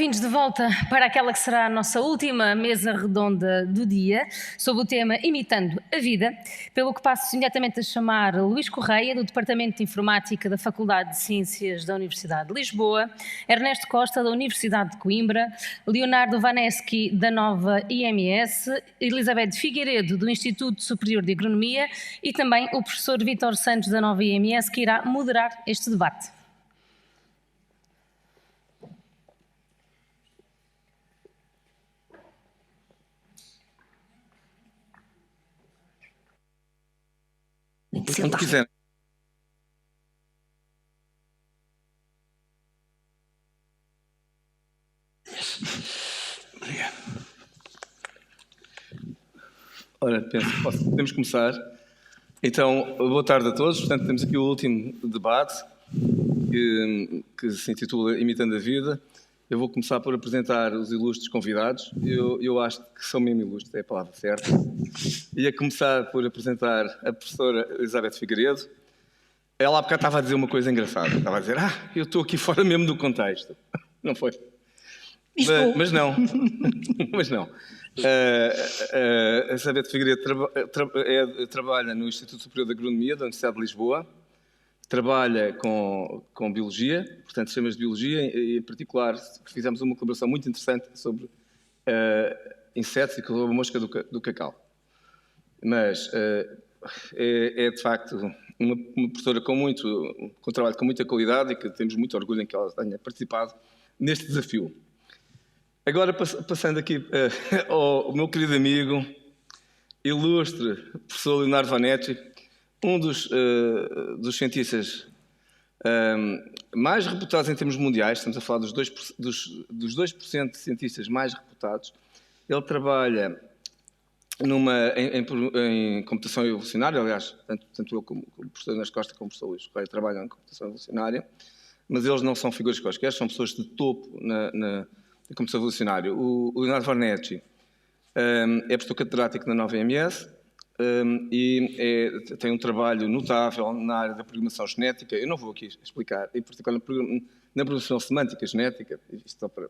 Bem-vindos de volta para aquela que será a nossa última mesa redonda do dia, sob o tema Imitando a Vida, pelo que passo imediatamente a chamar Luís Correia, do Departamento de Informática da Faculdade de Ciências da Universidade de Lisboa, Ernesto Costa, da Universidade de Coimbra, Leonardo Vaneschi, da Nova IMS, Elizabeth Figueiredo, do Instituto Superior de Agronomia e também o professor Vítor Santos, da Nova IMS, que irá moderar este debate. Quando quiser. Obrigado. Ora, podemos começar. Então, boa tarde a todos. Portanto, temos aqui o último debate que se intitula Imitando a Vida. Eu vou começar por apresentar os ilustres convidados. Eu acho que são mesmo ilustres, é a palavra certa. Ia começar por apresentar a professora Elizabeth Figueiredo. Ela há bocado estava a dizer uma coisa engraçada. Estava a dizer, eu estou aqui fora mesmo do contexto. Não foi? Mas não. Mas não. A Elizabeth Figueiredo trabalha no Instituto Superior de Agronomia da Universidade de Lisboa. Trabalha com biologia, portanto, sistemas de biologia, e em particular fizemos uma colaboração muito interessante sobre insetos e sobre a mosca do cacau. Mas é de facto uma professora com trabalho com muita qualidade e que temos muito orgulho em que ela tenha participado neste desafio. Agora, passando aqui ao meu querido amigo, ilustre professor Leonardo Vaneschi, um dos cientistas mais reputados em termos mundiais. Estamos a falar dos 2% de cientistas mais reputados. Ele trabalha em computação evolucionária, aliás, tanto eu como o professor Ernesto Costa como o professor Luís Correia trabalham em computação evolucionária, mas eles não são figuras quaisquer, são pessoas de topo na computação evolucionária. O Leonardo Vaneschi é professor catedrático na Nova IMS e tem um trabalho notável na área da programação genética. Eu não vou aqui explicar, em particular na programação semântica genética, isto só para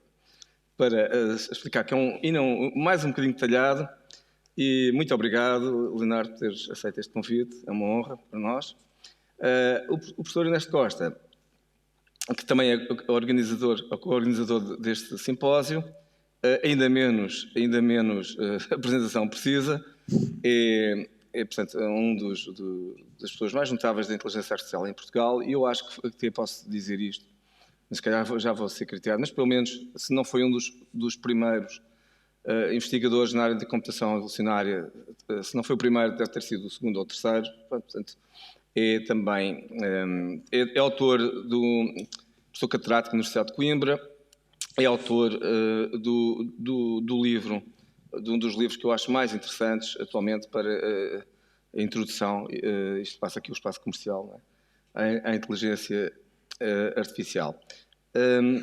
explicar que mais um bocadinho detalhado. E muito obrigado, Leonardo, por teres aceito este convite. É uma honra para nós. O professor Ernesto Costa, que também é co-organizador deste simpósio, ainda menos apresentação precisa, portanto, das pessoas mais notáveis da inteligência artificial em Portugal, e eu acho que até posso dizer isto, mas se calhar já vou ser criticado, mas pelo menos, se não foi um dos primeiros investigadores na área de computação evolucionária, se não foi o primeiro, deve ter sido o segundo ou o terceiro. Portanto, é também é autor do professor catedrático da Universidade de Coimbra, é autor do livro, de um dos livros que eu acho mais interessantes atualmente para a introdução, isto passa aqui o espaço comercial, não é? À inteligência artificial.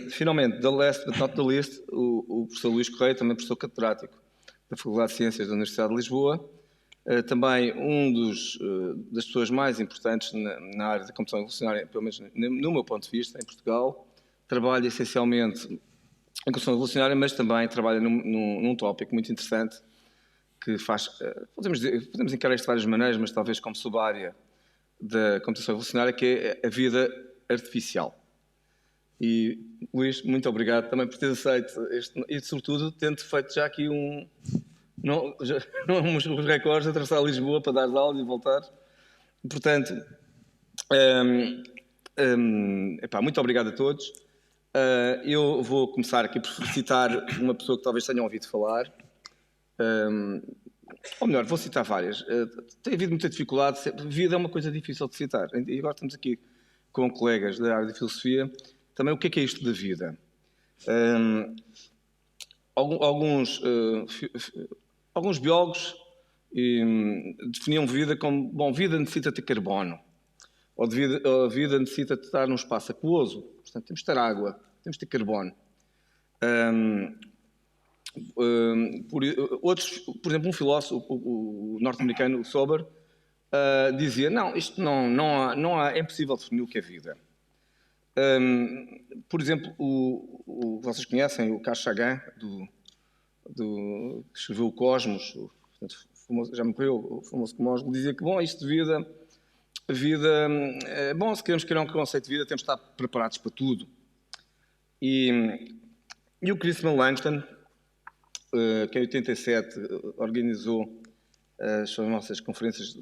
Finalmente, the last but not the least, o professor Luís Correia, também professor catedrático da Faculdade de Ciências da Universidade de Lisboa, também das pessoas mais importantes na área da computação evolucionária, pelo menos no meu ponto de vista, em Portugal. Trabalha essencialmente em computação evolucionária, mas também trabalha num tópico muito interessante que faz, podemos encarar isto de várias maneiras, mas talvez como sub-área da computação evolucionária, que é a vida artificial. E, Luís, muito obrigado também por ter aceito e, sobretudo, tendo feito já aqui uns recordes, atravessar Lisboa para dar aula e voltar. Portanto, muito obrigado a todos. Eu vou começar aqui por citar uma pessoa que talvez tenham ouvido falar. Ou melhor, vou citar várias. Tem havido muita dificuldade. Vida é uma coisa difícil de citar. E agora estamos aqui com colegas da área de filosofia. Também o que é isto da vida? Alguns biólogos definiam vida como, vida necessita ter carbono, ou a vida necessita de estar num espaço aquoso, portanto temos de ter água, temos de ter carbono. Outros, por exemplo, um filósofo, o norte-americano Sober, dizia, isto é impossível definir o que é vida. Por exemplo, vocês conhecem o Carl Sagan, que escreveu o Cosmos, portanto, já morreu, o famoso Cosmos, dizia que, bom, isto de vida, a vida, bom, se queremos criar um conceito de vida, temos de estar preparados para tudo. E o Chris Langston, que em 87 organizou as famosas conferências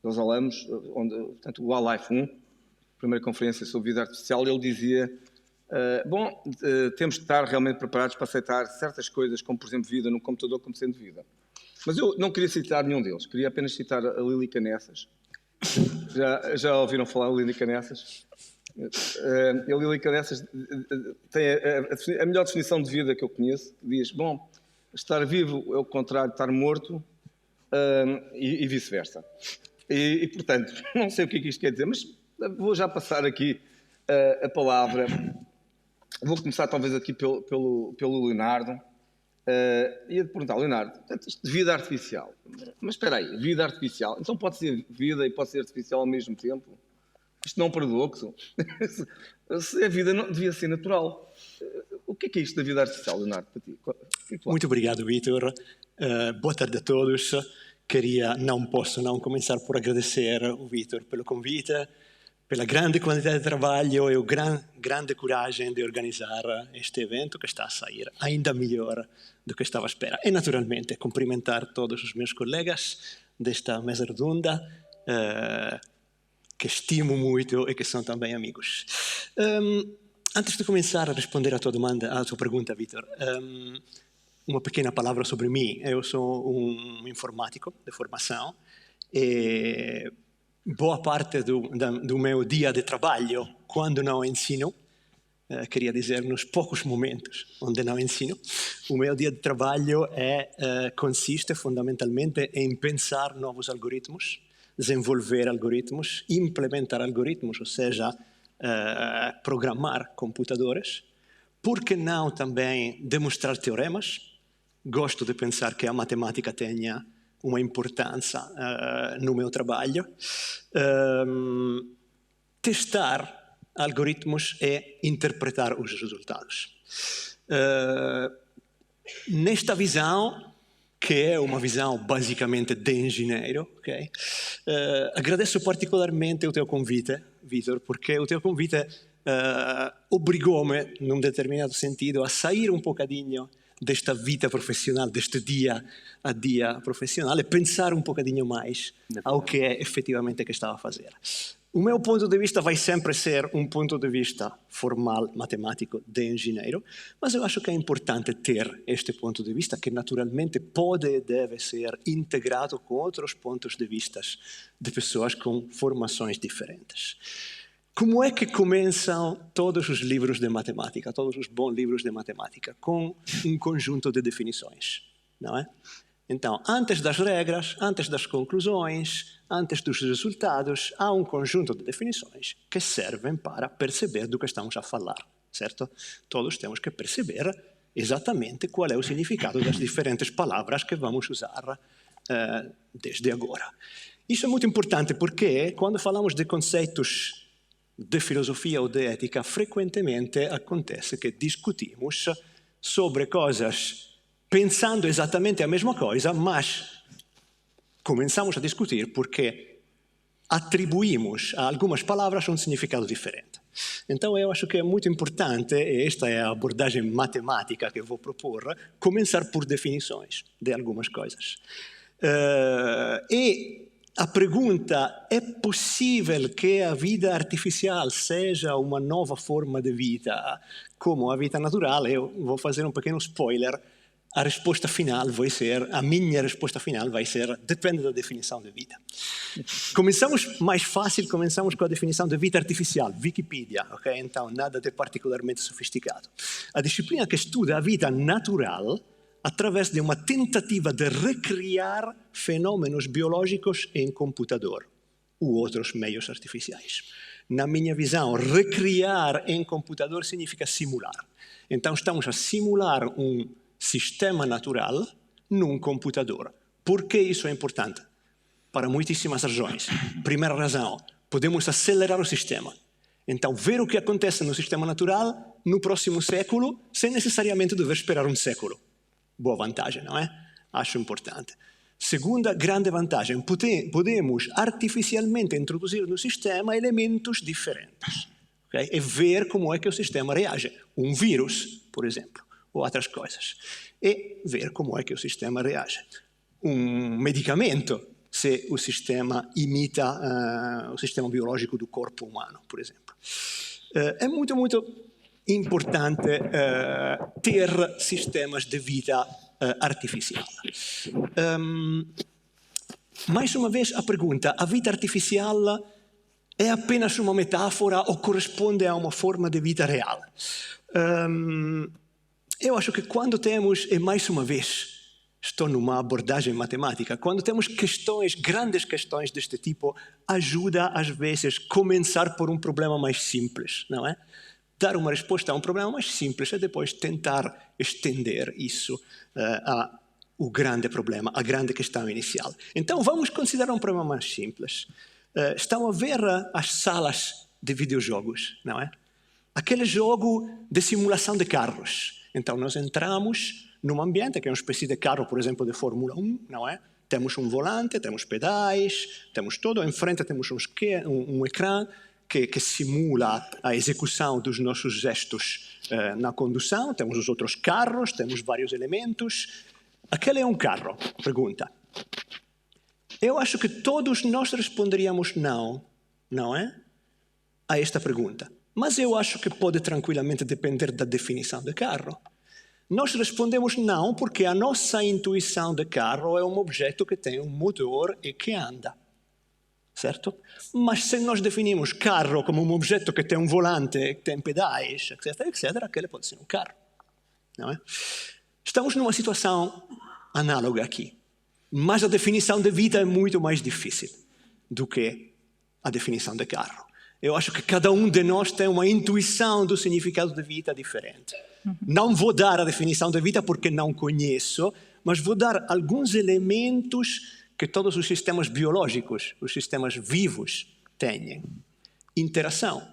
dos Alamos, onde, portanto, o All-Life 1, a primeira conferência sobre vida artificial, ele dizia, temos de estar realmente preparados para aceitar certas coisas, como, por exemplo, vida no computador como sendo vida. Mas eu não queria citar nenhum deles, queria apenas citar a Lili Canessas. Já ouviram falar de Lili Canessas? A Lili Canessas tem a melhor definição de vida que eu conheço, que diz, bom, estar vivo é o contrário de estar morto e vice-versa. E, portanto, não sei o que é que isto quer dizer, mas vou já passar aqui a palavra. Vou começar talvez aqui pelo Leonardo. Ia-te perguntar, Leonardo, portanto, isto de vida artificial. Mas espera aí, vida artificial. Então pode ser vida e pode ser artificial ao mesmo tempo? Isto não é um paradoxo? Se a vida não, devia ser natural. O que é isto da vida artificial, Leonardo, para ti? Muito obrigado, Vítor. Boa tarde a todos. Não posso não começar por agradecer o Vítor pelo convite, pela grande quantità di trabalho e a grande coragem de organizar este evento que está a sair ainda melhor do que estava à espera. E, naturalmente, cumprimentar todos os meus colegas desta mesa redonda, que estimo muito e que são também amigos. Antes de começar a responder à tua pergunta, Vítor, uma pequena palavra sobre mim. Eu sou um informático de formação e boa parte do meu dia de trabalho, quando não ensino, queria dizer nos poucos momentos onde não ensino, o meu dia de trabalho consiste fundamentalmente em pensar novos algoritmos, desenvolver algoritmos, implementar algoritmos, ou seja, programar computadores. Por que não também demonstrar teoremas? Gosto de pensar que a matemática tenha uma importância no meu trabalho. Testar algoritmos e interpretar os resultados. Nesta visão, que é uma visão basicamente de engenheiro, okay? Agradeço particolarmente o teu convite, Vítor, porque o teu convite obrigou-me, num determinado sentido, a sair um bocadinho desta vida profissional, deste dia a dia profissional, e pensar um bocadinho mais ao que é efetivamente que estava a fazer. O meu ponto de vista vai sempre ser um ponto de vista formal, matemático, de engenheiro, mas eu acho que é importante ter este ponto de vista, que naturalmente pode e deve ser integrado com outros pontos de vista de pessoas com formações diferentes. Como é que começam todos os livros de matemática, todos os bons livros de matemática? Com um conjunto de definições, não é? Então, antes das regras, antes das conclusões, antes dos resultados, há um conjunto de definições que servem para perceber do que estamos a falar, certo? Todos temos que perceber exatamente qual é o significado das diferentes palavras que vamos usar desde agora. Isso é muito importante porque, quando falamos de conceitos de filosofia ou de ética, frequentemente acontece que discutimos sobre coisas pensando exatamente a mesma coisa, mas começamos a discutir porque atribuímos a algumas palavras um significado diferente. Então eu acho que é muito importante, e esta é a abordagem matemática que vou propor, começar por definições de algumas coisas. E a pergunta, é possível que a vida artificial seja uma nova forma de vida como a vida natural? Eu vou fazer um pequeno spoiler. A minha resposta final vai ser, depende da definição de vida. Começamos mais fácil, começamos com a definição de vida artificial, Wikipedia, ok? Então nada de particularmente sofisticado. A disciplina que estuda a vida natural através de uma tentativa de recriar fenômenos biológicos em computador ou outros meios artificiais. Na minha visão, recriar em computador significa simular. Então estamos a simular um sistema natural num computador. Por que isso é importante? Para muitíssimas razões. Primeira razão, podemos acelerar o sistema. Então, ver o que acontece no sistema natural no próximo século, sem necessariamente dover esperar um século. Boa vantagem, não é? Acho importante. Segunda grande vantagem, podemos artificialmente introduzir no sistema elementos diferentes. Okay? E ver como é que o sistema reage. Um vírus, por exemplo, ou outras coisas. E ver como é que o sistema reage. Um medicamento, se o sistema imita o sistema biológico do corpo humano, por exemplo. É muito, muito importante ter sistemas de vida artificial. Mais uma vez a pergunta, a vida artificial é apenas uma metáfora ou corresponde a uma forma de vida real? Eu acho que quando temos, e mais uma vez, estou numa abordagem matemática, quando temos grandes questões deste tipo, ajuda às vezes começar por um problema mais simples, não é? Dar uma resposta a um problema mais simples e depois tentar estender isso ao grande problema, à grande questão inicial. Então vamos considerar um problema mais simples. Estão a ver as salas de videojogos, não é? Aquele jogo de simulação de carros. Então nós entramos num ambiente que é uma espécie de carro, por exemplo, de Fórmula 1, não é? Temos um volante, temos pedais, temos tudo. Em frente temos um ecrã que simula a execução dos nossos gestos na condução. Temos os outros carros, temos vários elementos. Aquele é um carro? Pergunta. Eu acho que todos nós responderíamos não é? A esta pergunta. Mas eu acho que pode tranquilamente depender da definição de carro. Nós respondemos não porque a nossa intuição de carro é um objeto que tem um motor e que anda. Certo? Mas se nós definimos carro como um objeto que tem um volante, que tem pedais, etc., aquele pode ser um carro. Não é? Estamos numa situação análoga aqui. Mas a definição de vida é muito mais difícil do que a definição de carro. Eu acho que cada um de nós tem uma intuição do significado de vida diferente. Não vou dar a definição de vida porque não conheço, mas vou dar alguns elementos que todos os sistemas biológicos, os sistemas vivos, têm. Interação,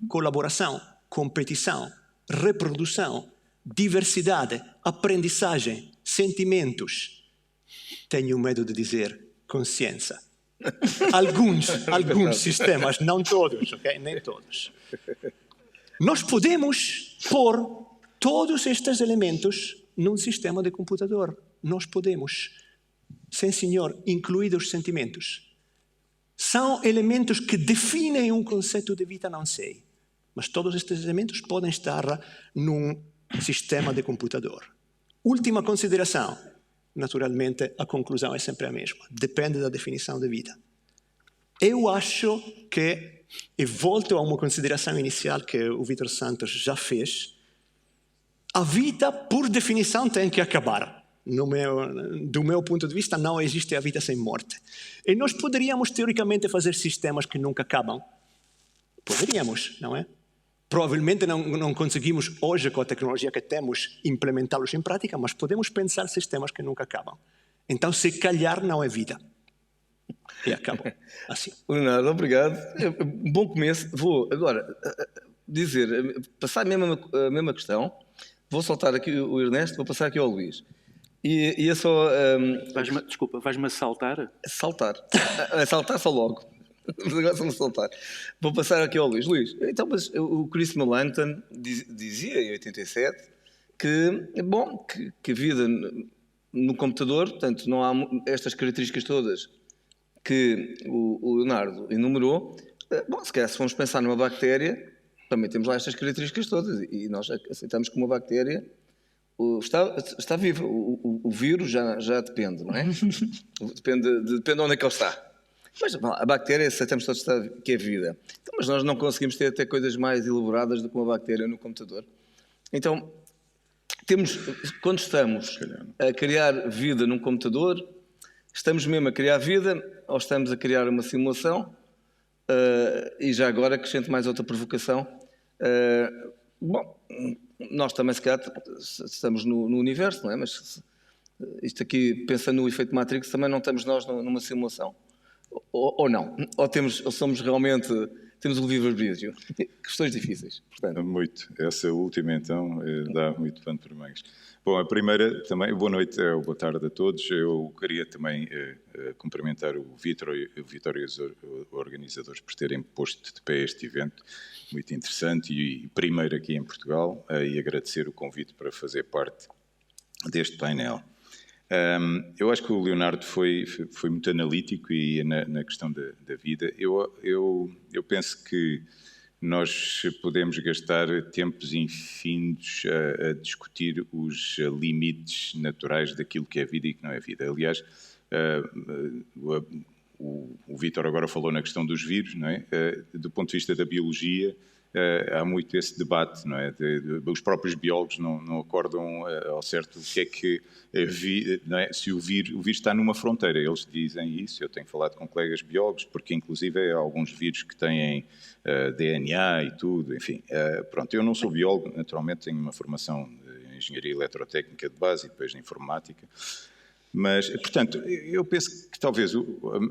colaboração, competição, reprodução, diversidade, aprendizagem, sentimentos. Tenho medo de dizer consciência. Alguns sistemas, não todos, ok? Nem todos. Nós podemos pôr todos estes elementos num sistema de computador. Nós podemos. Sim, senhor, incluídos os sentimentos. São elementos que definem um conceito de vida, não sei. Mas todos estes elementos podem estar num sistema de computador. Última consideração. Naturalmente, a conclusão é sempre a mesma. Depende da definição de vida. Eu acho que, e volto a uma consideração inicial que o Vítor Santos já fez, a vida, por definição, tem que acabar. Do meu ponto de vista, não existe a vida sem morte. E nós poderíamos, teoricamente, fazer sistemas que nunca acabam. Poderíamos, não é? Provavelmente não conseguimos hoje, com a tecnologia que temos, implementá-los em prática, mas podemos pensar sistemas que nunca acabam. Então, se calhar, não é vida. E acabou. Assim. Leonardo, obrigado. Um bom começo. Vou agora passar a mesma questão. Vou soltar aqui o Ernesto, vou passar aqui ao Luís. E é só... Desculpa, vais-me assaltar? Saltar. Saltar só logo. Agora vamos saltar. Vou passar aqui ao Luís. Luís, então, mas o Chris Melanchthon dizia em 87 que a vida no computador, portanto, não há estas características todas que o Leonardo enumerou. Se calhar, se formos pensar numa bactéria, também temos lá estas características todas e nós aceitamos que uma bactéria está viva. O vírus já depende, não é? Depende de onde é que ele está. Mas a bactéria, aceitamos todos que é vida. Então, mas nós não conseguimos ter até coisas mais elaboradas do que uma bactéria no computador. Então, quando estamos a criar vida num computador, estamos mesmo a criar vida ou estamos a criar uma simulação? E já agora acrescento mais outra provocação. Nós também, se calhar, estamos no universo, não é? Mas isto aqui, pensando no efeito Matrix, também não estamos nós numa simulação. Ou não? Ou somos realmente temos o livre-arbítrio. Questões difíceis, portanto. Muito. Essa última, então, dá muito pano para mangas. Bom, a primeira também, boa noite ou boa tarde a todos. Eu queria também cumprimentar o Vítor e os organizadores por terem posto de pé este evento, muito interessante e primeiro aqui em Portugal, e agradecer o convite para fazer parte deste painel. Eu acho que o Leonardo foi muito analítico e na questão da vida. Eu penso que nós podemos gastar tempos infindos a discutir os limites naturais daquilo que é vida e que não é vida. Aliás, o Vítor agora falou na questão dos vírus, não é? Do ponto de vista da biologia, há muito esse debate, não é? Os próprios biólogos não acordam ao certo o que é que não é? Se o vírus está numa fronteira. Eles dizem isso. Eu tenho falado com colegas biólogos, porque inclusive há alguns vírus que têm DNA e tudo, enfim. Pronto, eu não sou biólogo, naturalmente tenho uma formação de engenharia eletrotécnica de base e depois de informática. Mas, portanto, eu penso que talvez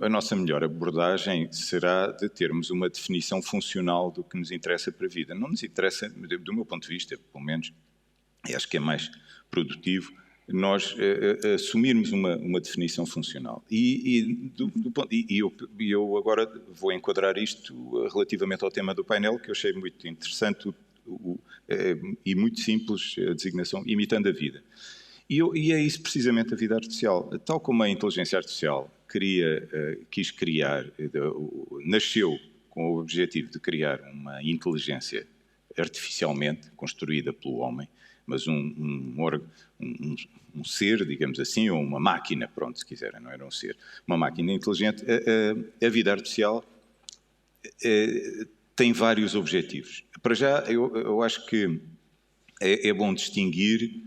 a nossa melhor abordagem será de termos uma definição funcional do que nos interessa para a vida. Não nos interessa, do meu ponto de vista, pelo menos, e acho que é mais produtivo, nós assumirmos uma definição funcional. E eu agora vou enquadrar isto relativamente ao tema do painel, que eu achei muito interessante e muito simples, a designação, imitando a vida. E é isso precisamente a vida artificial. Tal como a inteligência artificial quis criar, nasceu com o objetivo de criar uma inteligência artificialmente construída pelo homem, mas um ser, digamos assim, ou uma máquina, pronto, se quiserem, não era um ser, uma máquina inteligente. A vida artificial tem vários objetivos. Para já, eu acho que é bom distinguir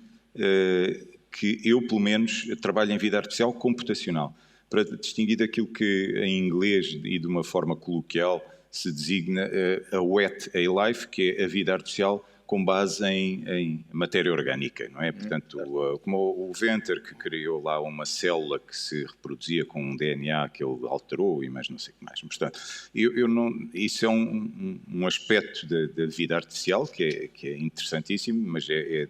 que eu, pelo menos, trabalho em vida artificial computacional, para distinguir daquilo que em inglês e de uma forma coloquial se designa a wet A-Life, que é a vida artificial com base em matéria orgânica, não é? Portanto, como o Venter, que criou lá uma célula que se reproduzia com um DNA que ele alterou e mais não sei o que mais. Portanto, isso é um aspecto da vida artificial que é interessantíssimo, mas é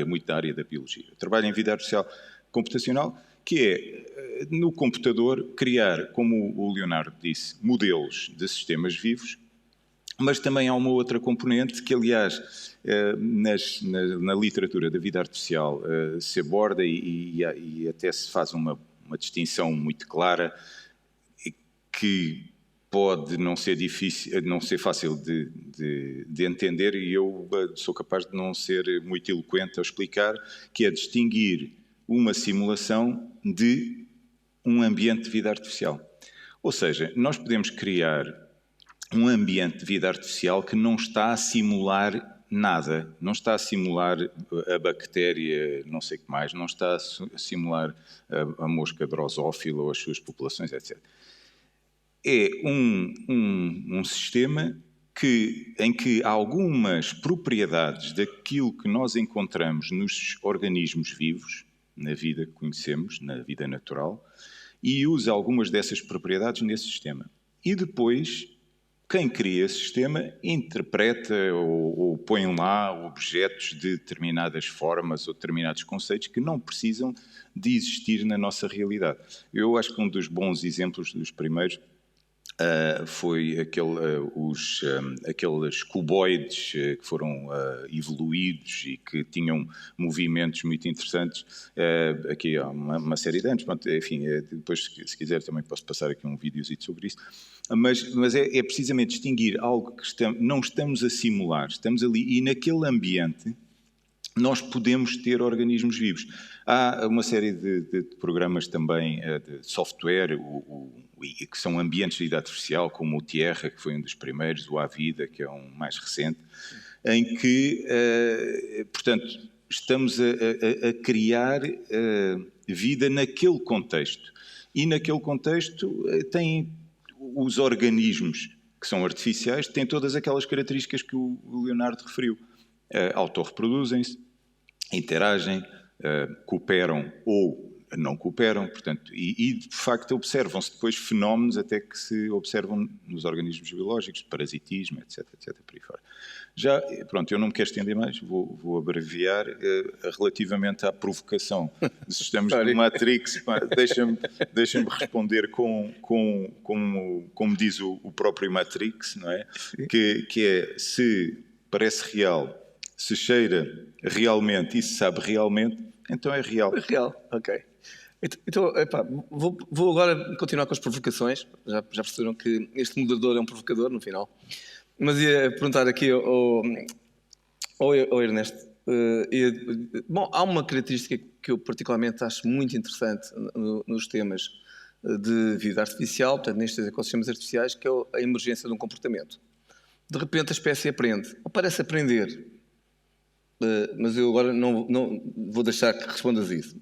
muito da área da biologia. Eu trabalho em vida artificial computacional, que é, no computador, criar, como o Leonardo disse, modelos de sistemas vivos, mas também há uma outra componente que, aliás, na literatura da vida artificial se aborda e até se faz uma distinção muito clara, que pode não ser difícil, não ser fácil de entender, e eu sou capaz de não ser muito eloquente ao explicar, que é distinguir uma simulação de um ambiente de vida artificial. Ou seja, nós podemos criar um ambiente de vida artificial que não está a simular nada, não está a simular a bactéria, não sei o que mais, não está a simular a mosca drosófila ou as suas populações, etc. É um sistema em que algumas propriedades daquilo que nós encontramos nos organismos vivos, na vida que conhecemos, na vida natural, e usa algumas dessas propriedades nesse sistema. E depois, quem cria esse sistema interpreta ou põe lá objetos de determinadas formas ou determinados conceitos que não precisam de existir na nossa realidade. Eu acho que um dos bons exemplos, dos primeiros, foi aqueles cuboides que foram evoluídos e que tinham movimentos muito interessantes. Aqui há uma série de anos. Enfim, depois, se quiser, também posso passar aqui um videozito sobre isso. Mas é precisamente distinguir algo que não estamos a simular, estamos ali, e naquele ambiente nós podemos ter organismos vivos. Há uma série de programas também de software que são ambientes de vida artificial, como o Tierra, que foi um dos primeiros, o Avida, que é um mais recente, em que, portanto, estamos a criar vida naquele contexto. E naquele contexto tem os organismos que são artificiais, têm todas aquelas características que o Leonardo referiu. Autorreproduzem-se, interagem, cooperam ou não cooperam, portanto, e de facto observam-se depois fenómenos até que se observam nos organismos biológicos, parasitismo, etc, por aí fora. Já, pronto, eu não me quero estender mais, vou abreviar relativamente à provocação. Se estamos no Matrix, deixa-me responder como diz o próprio Matrix, não é? Que é, se parece real, se cheira realmente e se sabe realmente, então é real. É real, ok. Então, vou agora continuar com as provocações. Já perceberam que este moderador é um provocador, no final. Mas ia perguntar aqui ao Ernesto. Bom, há uma característica que eu particularmente acho muito interessante nos temas de vida artificial, portanto, nestes ecossistemas artificiais, que é a emergência de um comportamento. De repente a espécie aprende, ou parece aprender, mas eu agora não vou deixar que respondas isso,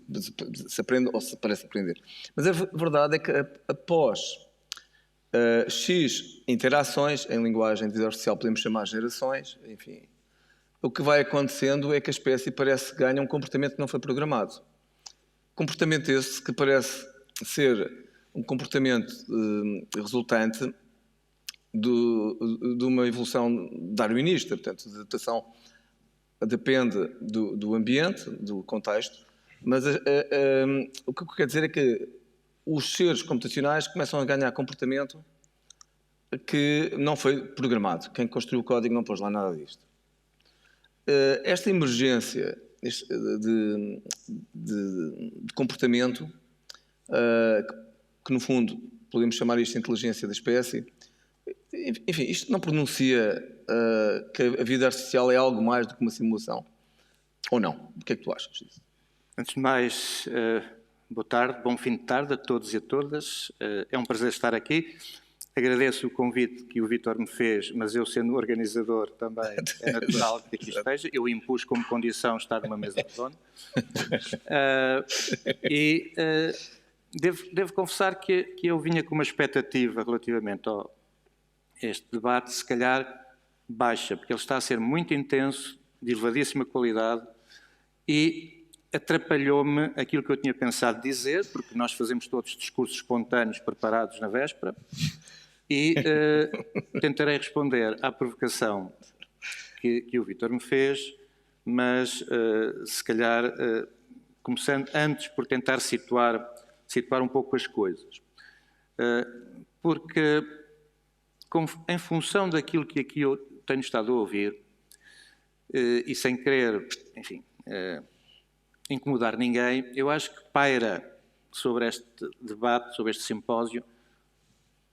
se aprende ou se parece aprender. Mas a verdade é que após X interações, em linguagem de vida artificial podemos chamar gerações, enfim, o que vai acontecendo é que a espécie parece que ganha um comportamento que não foi programado. Comportamento esse que parece ser um comportamento resultante de uma evolução darwinista, portanto, a adaptação depende do ambiente, do contexto, mas o que eu quero dizer é que os seres computacionais começam a ganhar comportamento que não foi programado. Quem construiu o código não pôs lá nada disto. Esta emergência de comportamento, que no fundo podemos chamar isto de inteligência da espécie, enfim, isto não pronuncia que a vida artificial é algo mais do que uma simulação? Ou não? O que é que tu achas disso? Antes de mais, boa tarde, bom fim de tarde a todos e a todas. É um prazer estar aqui. Agradeço o convite que o Vítor me fez, mas eu, sendo organizador, também é natural que aqui esteja. Eu impus como condição estar numa mesa redonda. Devo confessar que eu vinha com uma expectativa relativamente a este debate, se calhar baixa, porque ele está a ser muito intenso, de elevadíssima qualidade, e atrapalhou-me aquilo que eu tinha pensado dizer, porque nós fazemos todos discursos espontâneos preparados na véspera, e tentarei responder à provocação que o Vítor me fez, mas se calhar começando antes por tentar situar um pouco as coisas. Porque em função daquilo que aqui eu tenho estado a ouvir, e sem querer, enfim, incomodar ninguém, eu acho que paira sobre este debate, sobre este simpósio,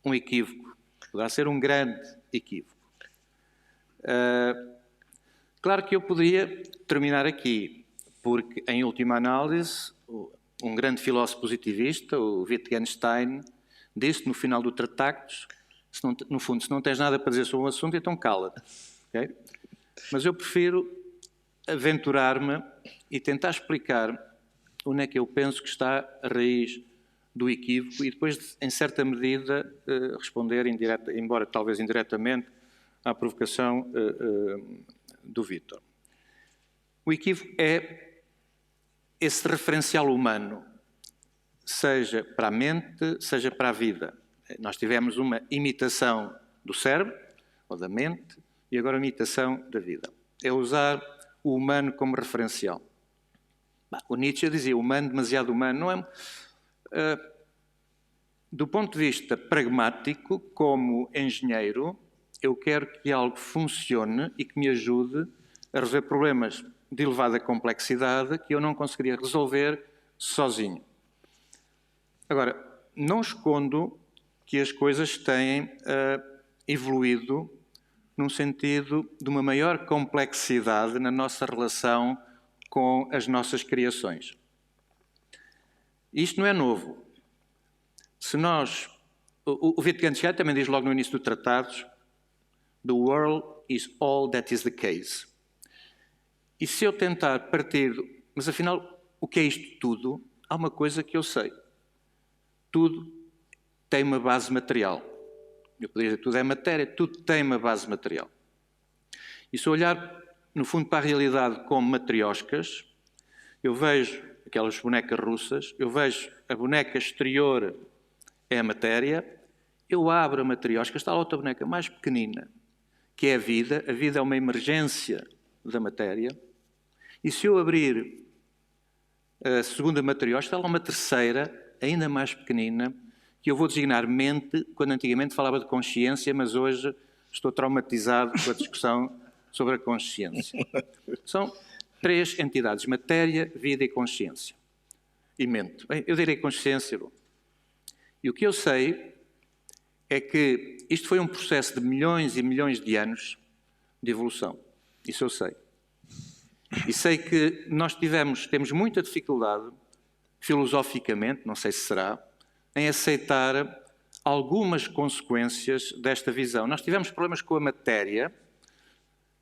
um equívoco. Poderá ser um grande equívoco. Claro que eu poderia terminar aqui, porque, em última análise, um grande filósofo positivista, o Wittgenstein, disse no final do Tratactus, no fundo, se não tens nada para dizer sobre um assunto, então cala-te. Okay? Mas eu prefiro aventurar-me e tentar explicar onde é que eu penso que está a raiz do equívoco e depois, em certa medida, responder, embora talvez indiretamente, à provocação do Vítor. O equívoco é esse referencial humano, seja para a mente, seja para a vida. Nós tivemos uma imitação do cérebro, ou da mente, e agora uma imitação da vida. É usar o humano como referencial. O Nietzsche dizia, humano, demasiado humano. Não é, do ponto de vista pragmático, como engenheiro, eu quero que algo funcione e que me ajude a resolver problemas de elevada complexidade que eu não conseguiria resolver sozinho. Agora, não escondo que as coisas têm evoluído num sentido de uma maior complexidade na nossa relação com as nossas criações. Isto não é novo. Se nós... O Wittgenstein também diz logo no início do Tratados, "The world is all that is the case." E se eu tentar partir... Mas afinal, o que é isto tudo? Há uma coisa que eu sei. Tudo tem uma base material. Eu poderia dizer tudo é matéria, tudo tem uma base material. E se eu olhar, no fundo, para a realidade como matrioscas, eu vejo aquelas bonecas russas, eu vejo a boneca exterior é a matéria, eu abro a matriosca, está lá outra boneca mais pequenina, que é a vida é uma emergência da matéria, e se eu abrir a segunda matriosca, está lá uma terceira, ainda mais pequenina, que eu vou designar mente, quando antigamente falava de consciência, mas hoje estou traumatizado com a discussão sobre a consciência. São 3 entidades, matéria, vida e consciência. E mente. Bem, eu direi consciência. Bom. E o que eu sei é que isto foi um processo de milhões e milhões de anos de evolução. Isso eu sei. E sei que nós temos muita dificuldade, filosoficamente, não sei se será, em aceitar algumas consequências desta visão. Nós tivemos problemas com a matéria,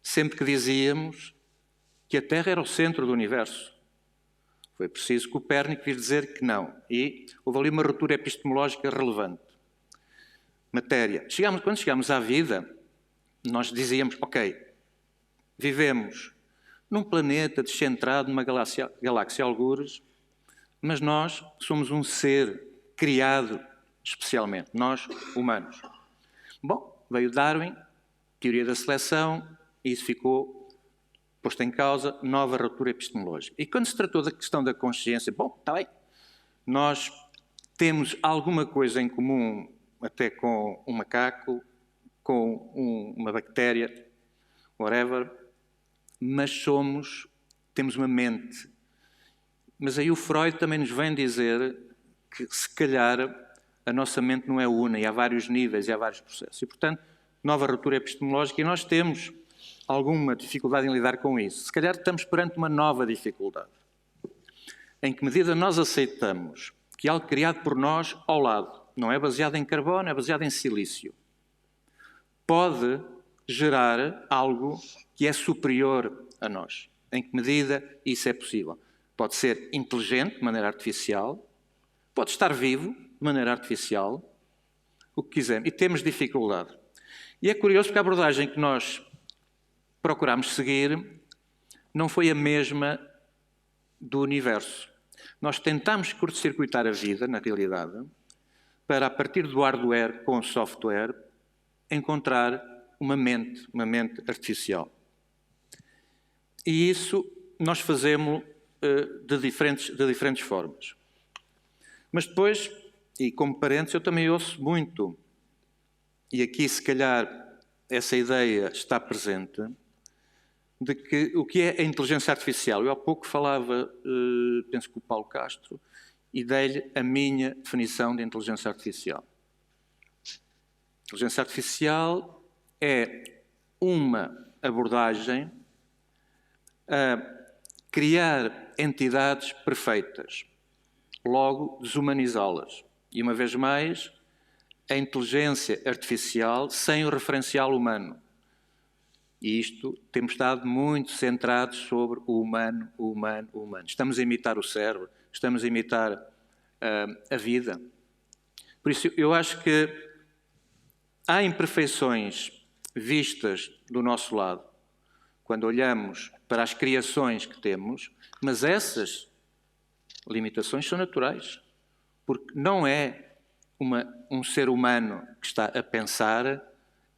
sempre que dizíamos que a Terra era o centro do universo. Foi preciso Copérnico vir dizer que não. E houve ali uma ruptura epistemológica relevante. Matéria. Quando chegámos à vida, nós dizíamos, ok, vivemos num planeta descentrado, numa galáxia algures, mas nós somos um ser criado especialmente, nós, humanos. Bom, veio Darwin, teoria da seleção, e isso ficou posto em causa, nova ruptura epistemológica. E quando se tratou da questão da consciência, bom, está bem, nós temos alguma coisa em comum até com um macaco, com uma bactéria, whatever, mas temos uma mente. Mas aí o Freud também nos vem dizer que, se calhar, a nossa mente não é una, e há vários níveis, e há vários processos. E, portanto, nova ruptura epistemológica, e nós temos alguma dificuldade em lidar com isso. Se calhar estamos perante uma nova dificuldade. Em que medida nós aceitamos que algo criado por nós ao lado, não é baseado em carbono, é baseado em silício, pode gerar algo que é superior a nós. Em que medida isso é possível? Pode ser inteligente, de maneira artificial, pode estar vivo, de maneira artificial, o que quisermos. E temos dificuldade. E é curioso porque a abordagem que nós procurámos seguir não foi a mesma do universo. Nós tentámos curto-circuitar a vida, na realidade, para, a partir do hardware com o software, encontrar uma mente artificial. E isso nós fazemos de diferentes formas. Mas depois, e como parênteses, eu também ouço muito, e aqui se calhar essa ideia está presente, de que o que é a inteligência artificial. Eu há pouco falava, penso que o Paulo Castro, e dei-lhe a minha definição de inteligência artificial. Inteligência artificial é uma abordagem a criar entidades perfeitas, logo desumanizá-las. E, uma vez mais, a inteligência artificial sem o referencial humano. E isto, temos estado muito centrados sobre o humano. Estamos a imitar o cérebro, estamos a imitar a vida. Por isso, eu acho que há imperfeições vistas do nosso lado, quando olhamos para as criações que temos, mas essas limitações são naturais, porque não é um ser humano que está a pensar,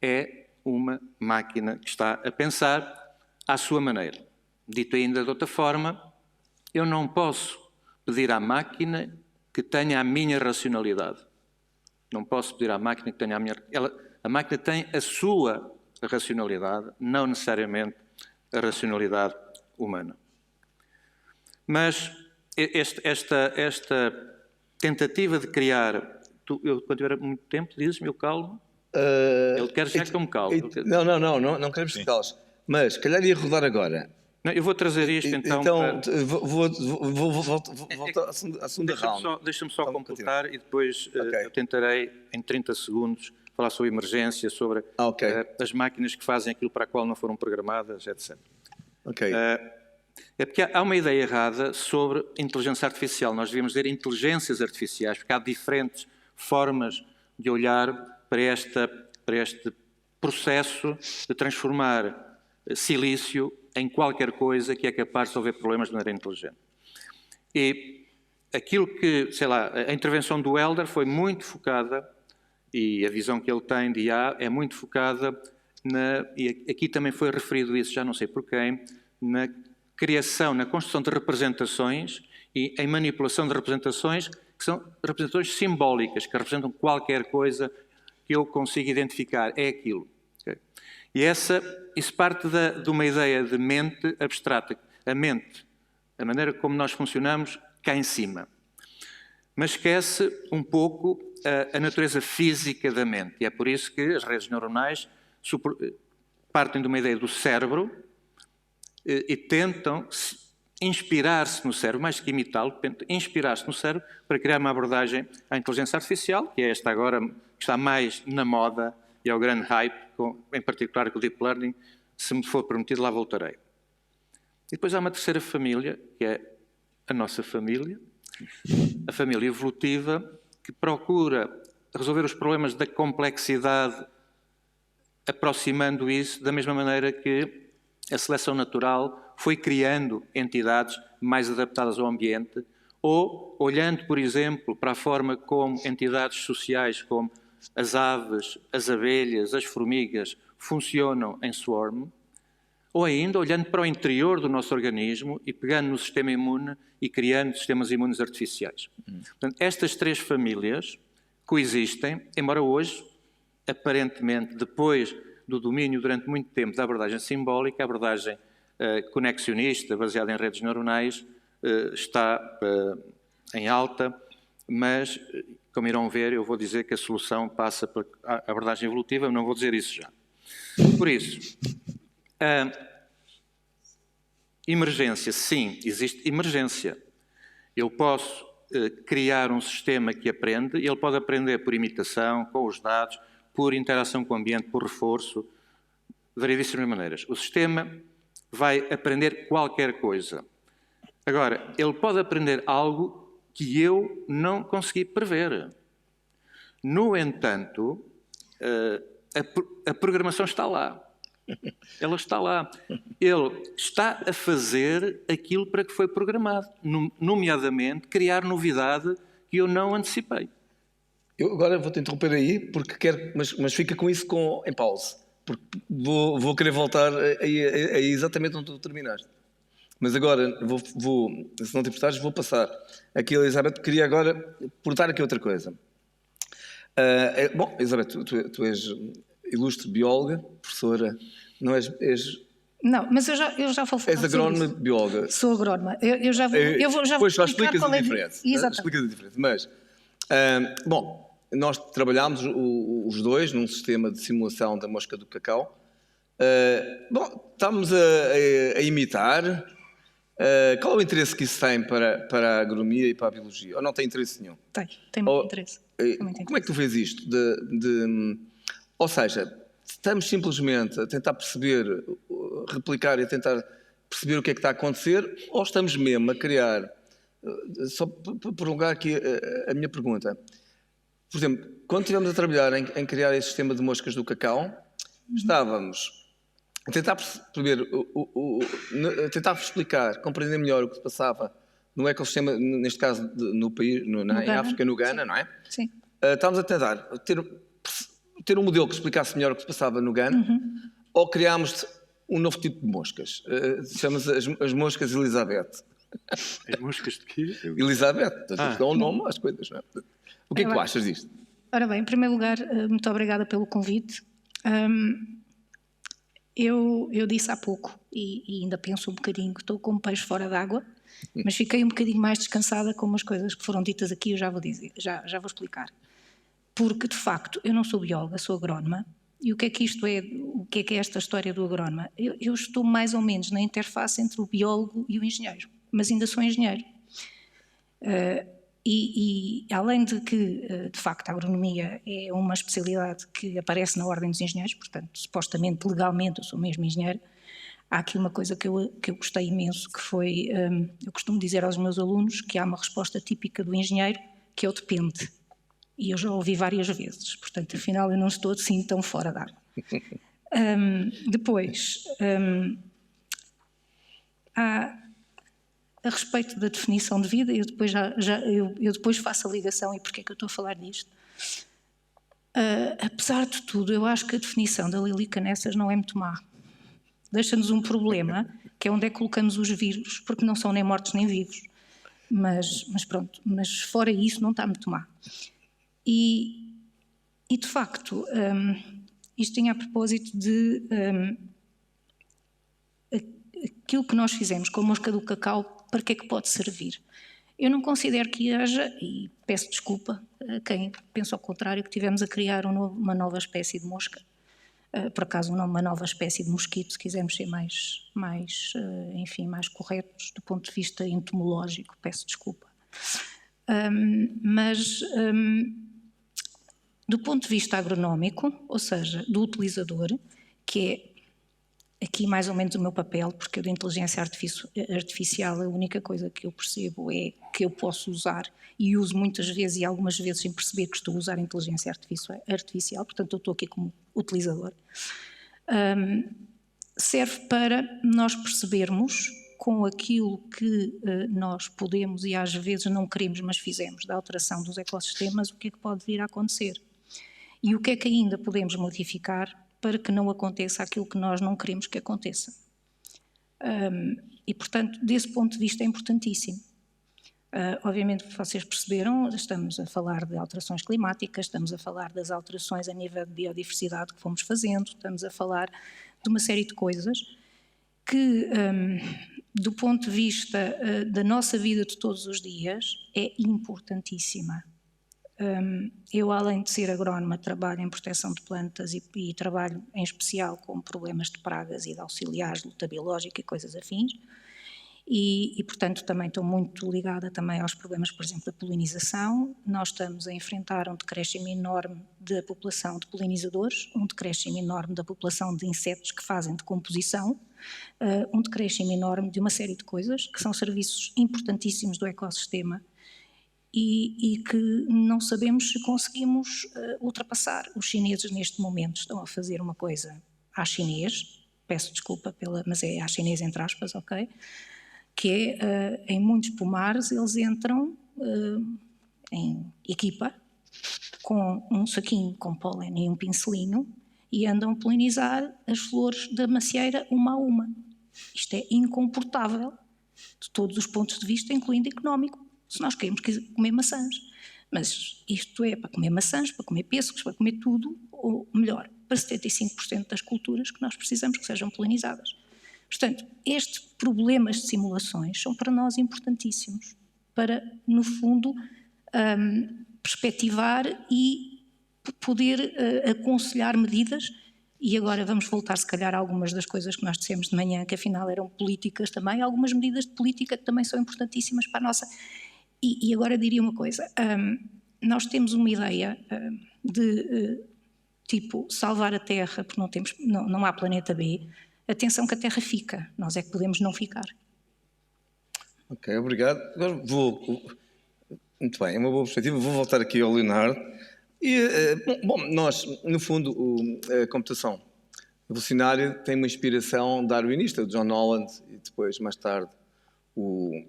é uma máquina que está a pensar à sua maneira. Dito ainda de outra forma, eu não posso pedir à máquina que tenha a minha racionalidade. Não posso pedir à máquina que tenha a minha... A máquina tem a sua racionalidade, não necessariamente a racionalidade humana. Mas esta tentativa de criar... quando tiver muito tempo, dizes-me, eu calmo. Ele quer já que eu me calmo. Não queremos calos. Mas, se calhar ia rodar agora. Não, eu vou trazer isto então. Vou voltar à segunda round. Deixa-me só completar e depois eu tentarei, em 30 segundos, falar sobre emergência, sobre as máquinas que fazem aquilo para a qual não foram programadas, etc. É porque há uma ideia errada sobre inteligência artificial. Nós devíamos dizer inteligências artificiais, porque há diferentes formas de olhar para este processo de transformar silício em qualquer coisa que é capaz de resolver problemas de maneira inteligente. E aquilo que, sei lá, a intervenção do Hélder foi muito focada, e a visão que ele tem de IA é muito focada e aqui também foi referido isso, já não sei por quem, na criação, na construção de representações e em manipulação de representações que são representações simbólicas, que representam qualquer coisa que eu consiga identificar, é aquilo. Okay? E isso parte de uma ideia de mente abstrata. A mente, a maneira como nós funcionamos, cá em cima. Mas esquece um pouco a natureza física da mente. E é por isso que as redes neuronais partem de uma ideia do cérebro e tentam inspirar-se no cérebro, mais que imitá-lo, tentam inspirar-se no cérebro para criar uma abordagem à inteligência artificial, que é esta agora que está mais na moda e é o grande hype, em particular com o Deep Learning. Se me for permitido, lá voltarei. E depois há uma terceira família, que é a nossa família, a família evolutiva, que procura resolver os problemas da complexidade, aproximando isso da mesma maneira que a seleção natural foi criando entidades mais adaptadas ao ambiente, ou olhando, por exemplo, para a forma como entidades sociais como as aves, as abelhas, as formigas funcionam em swarm, ou ainda olhando para o interior do nosso organismo e pegando no sistema imune e criando sistemas imunes artificiais. Portanto, estas três famílias coexistem, embora hoje, aparentemente, depois do domínio durante muito tempo da abordagem simbólica, a abordagem conexionista, baseada em redes neuronais, está em alta, mas, como irão ver, eu vou dizer que a solução passa pela abordagem evolutiva, mas não vou dizer isso já. Por isso, emergência, sim, existe emergência. Eu posso criar um sistema que aprende, e ele pode aprender por imitação, com os dados, por interação com o ambiente, por reforço, de variedíssimas maneiras. O sistema vai aprender qualquer coisa. Agora, ele pode aprender algo que eu não consegui prever. No entanto, a programação está lá. Ela está lá. Ele está a fazer aquilo para que foi programado, nomeadamente criar novidade que eu não antecipei. Eu agora vou-te interromper aí, porque quero, mas fica com isso em pause, porque vou querer voltar aí exatamente onde tu terminaste. Mas agora, se não te importares, vou passar aqui a Elizabeth. Queria agora perguntar aqui outra coisa. Bom, Elizabeth, tu és ilustre bióloga, professora, não és... Não, mas eu já vou falar. És agrónoma bióloga. Sou agrónoma. Eu já vou Depois só explicar explicas qual a é diferença. Exatamente. Explicas a diferença. Mas, bom, nós trabalhámos os dois num sistema de simulação da mosca do cacau. Bom, estamos a imitar. Qual é o interesse que isso tem para a agronomia e para a biologia? Ou não tem interesse nenhum? Tem muito interesse. Como é que tu vês isto? Ou seja, estamos simplesmente a tentar perceber, replicar e a tentar perceber o que é que está a acontecer, ou estamos mesmo a criar, só para prolongar aqui a minha pergunta. Por exemplo, quando estivemos a trabalhar em criar esse sistema de moscas do cacau, estávamos a tentar perceber, a tentar explicar, compreender melhor o que se passava no ecossistema, neste caso no país, em África, no Ghana, não é? Sim. Estávamos a tentar ter um modelo que explicasse melhor o que se passava no Ghana, ou criámos um novo tipo de moscas. Chama-se as moscas Elizabeth. As moscas de quê? Elizabeth, dão um nome às coisas, não é? O que é que tu achas disto? Ora bem, em primeiro lugar, muito obrigada pelo convite. Eu disse há pouco, e ainda penso um bocadinho, que estou como peixe fora d'água, mas fiquei um bocadinho mais descansada com umas coisas que foram ditas aqui, eu já vou dizer, já vou explicar. Porque, de facto, eu não sou bióloga, sou agrónoma. E o que é que isto é? O que é esta história do agrónoma? Eu estou mais ou menos na interface entre o biólogo e o engenheiro, mas ainda sou engenheiro. E além de que, de facto, a agronomia é uma especialidade que aparece na ordem dos engenheiros, portanto, supostamente, legalmente, eu sou mesmo engenheiro, há aqui uma coisa que eu gostei imenso, que foi, eu costumo dizer aos meus alunos que há uma resposta típica do engenheiro, que é o depende. E eu já ouvi várias vezes, portanto, afinal eu não estou assim tão fora d'água. Depois, a respeito da definição de vida, eu depois faço a ligação e porque é que eu estou a falar disto. Apesar de tudo, eu acho que a definição da Lili Canessas não é muito má. Deixa-nos um problema, que é onde é que colocamos os vírus, porque não são nem mortos nem vivos. Mas pronto, mas fora isso não está muito má. E de facto, isto tem a propósito de aquilo que nós fizemos com a mosca do cacau, para que é que pode servir? Eu não considero que haja, e peço desculpa a quem pensa ao contrário, que tivemos a criar uma nova espécie de mosca. Por acaso uma nova espécie de mosquito, se quisermos ser mais corretos do ponto de vista entomológico, peço desculpa. Mas do ponto de vista agronómico, ou seja, do utilizador, que é aqui mais ou menos o meu papel, porque eu de inteligência artificial a única coisa que eu percebo é que eu posso usar, e uso muitas vezes e algumas vezes sem perceber que estou a usar a inteligência artificial, portanto eu estou aqui como utilizador, serve para nós percebermos com aquilo que nós podemos e às vezes não queremos, mas fizemos, da alteração dos ecossistemas, o que é que pode vir a acontecer. E o que é que ainda podemos modificar para que não aconteça aquilo que nós não queremos que aconteça. E, portanto, desse ponto de vista é importantíssimo. Obviamente, vocês perceberam, estamos a falar de alterações climáticas, estamos a falar das alterações a nível de biodiversidade que fomos fazendo, estamos a falar de uma série de coisas que, do ponto de vista da nossa vida de todos os dias, é importantíssima. Eu, além de ser agrónoma, trabalho em proteção de plantas e trabalho em especial com problemas de pragas e de auxiliares, luta biológica e coisas afins. E, portanto, também estou muito ligada também aos problemas, por exemplo, da polinização. Nós estamos a enfrentar um decréscimo enorme da população de polinizadores, um decréscimo enorme da população de insetos que fazem decomposição, um decréscimo enorme de uma série de coisas que são serviços importantíssimos do ecossistema e que não sabemos se conseguimos ultrapassar. Os chineses, neste momento, estão a fazer uma coisa à chinês, peço desculpa, mas é à chinês entre aspas, ok? Que é, em muitos pomares, eles entram em equipa, com um saquinho com pólen e um pincelinho, e andam a polinizar as flores da macieira uma a uma. Isto é incomportável, de todos os pontos de vista, incluindo económico, se nós queremos comer maçãs. Mas isto é para comer maçãs, para comer pêssegos, para comer tudo, ou melhor, para 75% das culturas que nós precisamos que sejam polinizadas. Portanto, estes problemas de simulações são para nós importantíssimos, para, no fundo, perspectivar e poder aconselhar medidas. E agora vamos voltar, se calhar, a algumas das coisas que nós dissemos de manhã, que afinal eram políticas também, algumas medidas de política que também são importantíssimas para a nossa... E agora diria uma coisa, nós temos uma ideia de, tipo, salvar a Terra, porque não há planeta B. Atenção que a Terra fica, nós é que podemos não ficar. Ok, obrigado. Agora muito bem, é uma boa perspectiva. Vou voltar aqui ao Leonardo. Nós, no fundo, a computação evolucionária tem uma inspiração darwinista, o John Holland, e depois, mais tarde, o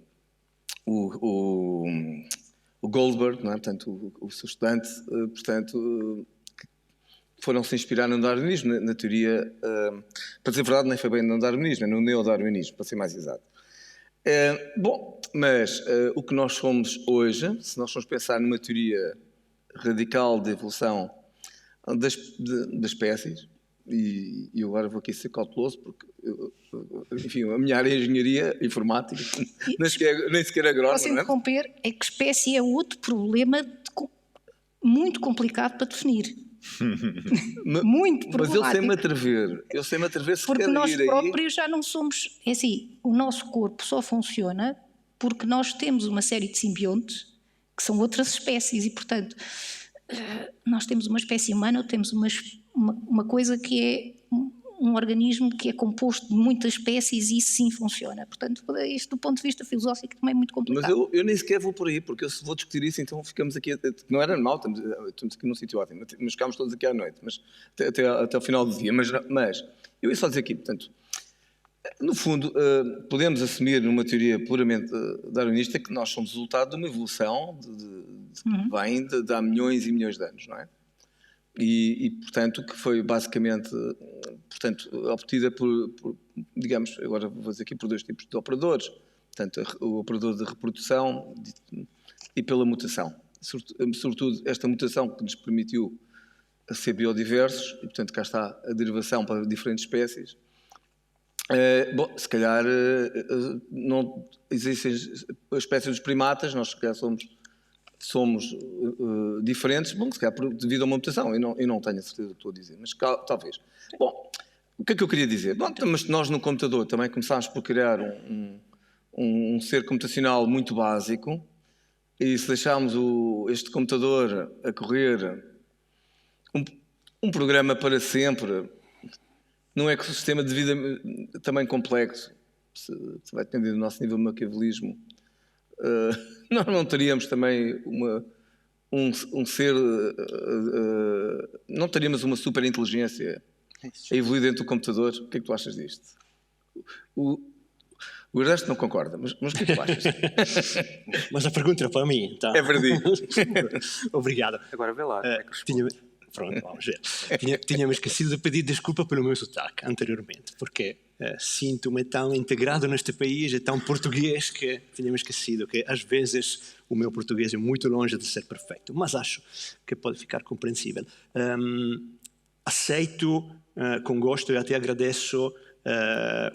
Goldberg, não é? Portanto, o seu estudante, portanto, foram se inspirar no darwinismo, na teoria, para dizer a verdade, nem foi bem no darwinismo, é no neodarwinismo, para ser mais exato. Mas o que nós somos hoje, se nós formos pensar numa teoria radical de evolução das espécies, e eu agora vou aqui ser cauteloso, porque, enfim, a minha área é engenharia informática, nem sequer agrónoma. Posso interromper? É que espécie é outro problema muito complicado para definir. Muito problemático. Mas eu sei-me atrever se porque nós ir próprios já não somos... É assim, o nosso corpo só funciona porque nós temos uma série de simbiontes que são outras espécies e, portanto, nós temos uma espécie humana, temos uma coisa que é um organismo que é composto de muitas espécies e isso sim funciona. Portanto, isto do ponto de vista filosófico também é muito complicado. Mas eu nem sequer vou por aí, porque eu se vou discutir isso, então ficamos aqui, não era normal, estamos aqui num sítio ótimo, mas ficámos todos aqui à noite, mas até ao final do dia. Mas eu ia só dizer aqui, portanto, No fundo, podemos assumir numa teoria puramente darwinista que nós somos resultado de uma evolução que vem de há milhões e milhões de anos, não é? E portanto, que foi basicamente obtida por, digamos, agora vou dizer aqui, por 2 tipos de operadores. Portanto, o operador de reprodução e pela mutação. Sobretudo, esta mutação que nos permitiu ser biodiversos, e portanto cá está a derivação para diferentes espécies. Bom, se calhar não existem as espécies dos primatas, nós se calhar somos diferentes, bom, se calhar devido a uma mutação, eu não tenho a certeza do que estou a dizer, mas talvez. Bom, o que é que eu queria dizer? Bom, mas nós no computador também começámos por criar um ser computacional muito básico, e se deixarmos este computador a correr um programa para sempre, num ecossistema de vida também complexo, se vai depender do nosso nível de maquiavelismo, nós não teríamos também um ser, não teríamos uma super inteligência a evoluir dentro do computador. O que é que tu achas disto? O resto não concorda, mas o que é que tu achas? Mas a pergunta é para mim, tá? É verdade. Obrigado. Agora vê lá. Pronto, vamos ver. Tinha-me esquecido de pedir desculpa pelo meu sotaque anteriormente, porque sinto-me tão integrado neste país e tão português que tinha-me esquecido que às vezes o meu português é muito longe de ser perfeito, mas acho que pode ficar compreensível. Aceito com gosto e até agradeço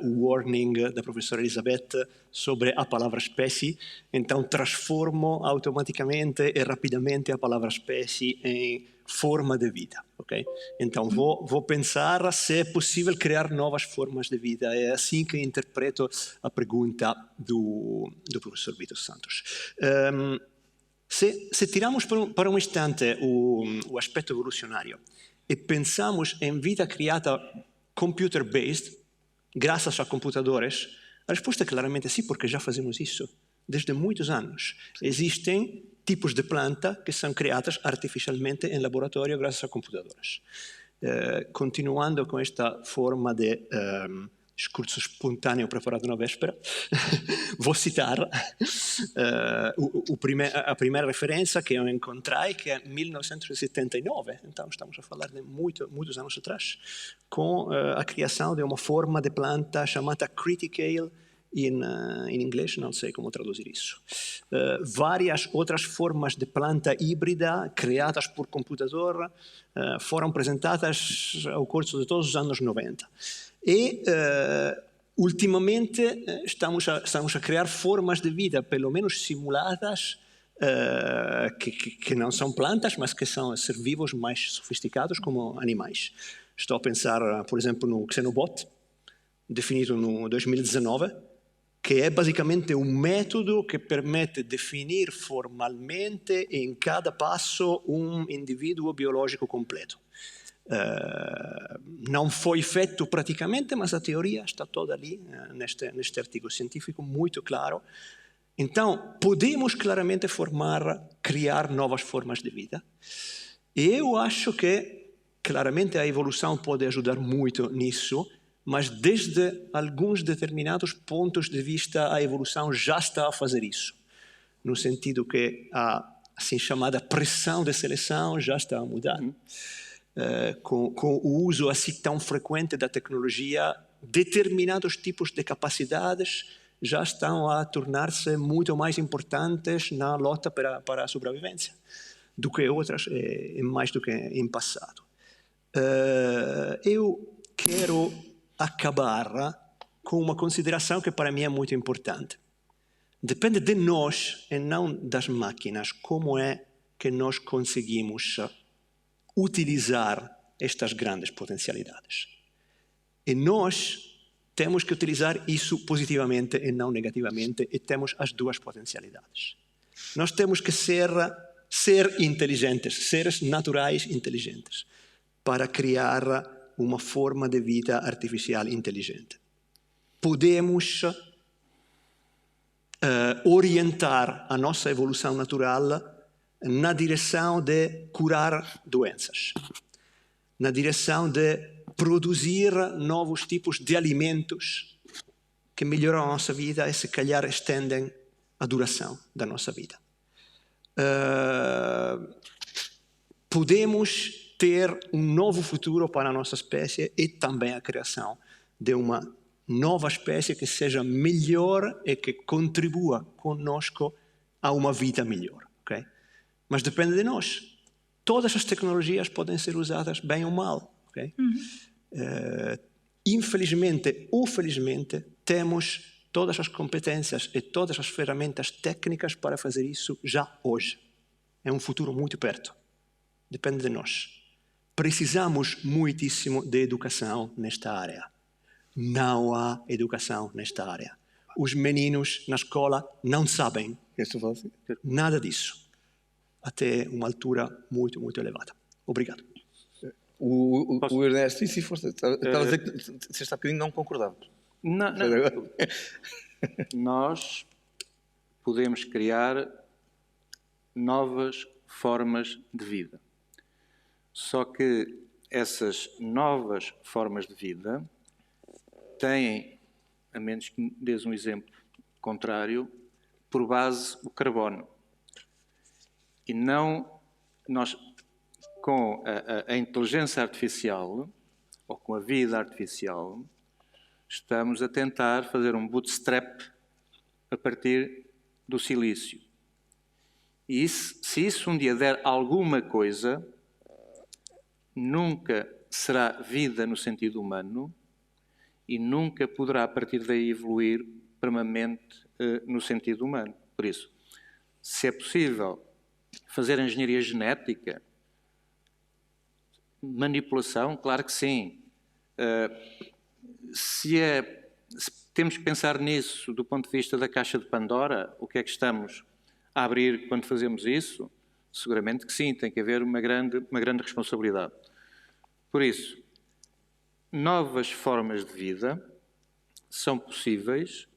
o warning da professora Elisabeth sobre a palavra espécie, então transformo automaticamente e rapidamente a palavra espécie em forma de vida, ok? Então vou pensar se é possível criar novas formas de vida. É assim que interpreto a pergunta do professor Vítor Santos. Se tiramos para um instante o aspecto evolucionário e pensamos em vida criada computer-based, graças a computadores, a resposta é claramente sim, porque já fazemos isso desde muitos anos. Existem tipos de planta que são criadas artificialmente em laboratório graças a computadores. Continuando com esta forma de discurso espontâneo preparado na véspera, vou citar a primeira referência que eu encontrei, que é 1979, então estamos a falar de muitos anos atrás, com a criação de uma forma de planta chamada Criticale, em inglês, não sei como traduzir isso. Várias outras formas de planta híbrida criadas por computador foram apresentadas ao curso de todos os anos 90. E, ultimamente, estamos a criar formas de vida, pelo menos simuladas, que não são plantas, mas que são ser vivos mais sofisticados como animais. Estou a pensar, por exemplo, no Xenobot, definido no 2019, que é basicamente um método que permite definir formalmente em cada passo um indivíduo biológico completo. Não foi feito praticamente, mas a teoria está toda ali neste artigo científico muito claro. Então, podemos claramente criar novas formas de vida. E eu acho que claramente a evolução pode ajudar muito nisso, mas desde alguns determinados pontos de vista a evolução já está a fazer isso, no sentido que a assim chamada pressão de seleção já está a mudar. Com o uso assim tão frequente da tecnologia, determinados tipos de capacidades já estão a tornar-se muito mais importantes na luta para a sobrevivência do que outras, mais do que em passado. Eu quero acabar com uma consideração que para mim é muito importante. Depende de nós e não das máquinas como é que nós conseguimos utilizar estas grandes potencialidades. E nós temos que utilizar isso positivamente e não negativamente, e temos as duas potencialidades. Nós temos que ser inteligentes, seres naturais inteligentes, para criar uma forma de vida artificial inteligente. Podemos orientar a nossa evolução natural na direção de curar doenças, na direção de produzir novos tipos de alimentos que melhoram a nossa vida e se calhar estendem a duração da nossa vida. Podemos ter um novo futuro para a nossa espécie e também a criação de uma nova espécie que seja melhor e que contribua conosco a uma vida melhor. Okay? Mas depende de nós. Todas as tecnologias podem ser usadas bem ou mal. Okay? Infelizmente ou felizmente, temos todas as competências e todas as ferramentas técnicas para fazer isso já hoje. É um futuro muito perto. Depende de nós. Precisamos muitíssimo de educação nesta área. Não há educação nesta área. Os meninos na escola não sabem nada disso. Até uma altura muito, muito elevada. Obrigado. O Ernesto, sim, força. Estava a dizer que você está bocadinho não concordava. Não. Nós podemos criar novas formas de vida. Só que essas novas formas de vida têm, a menos que me dês um exemplo contrário, por base o carbono. E não nós, com a inteligência artificial, ou com a vida artificial, estamos a tentar fazer um bootstrap a partir do silício. E se isso um dia der alguma coisa, nunca será vida no sentido humano e nunca poderá, a partir daí, evoluir permanentemente no sentido humano. Por isso, se é possível fazer engenharia genética, manipulação, claro que sim. Se temos que pensar nisso do ponto de vista da caixa de Pandora, o que é que estamos a abrir quando fazemos isso? Seguramente que sim, tem que haver uma grande responsabilidade. Por isso, novas formas de vida são possíveis,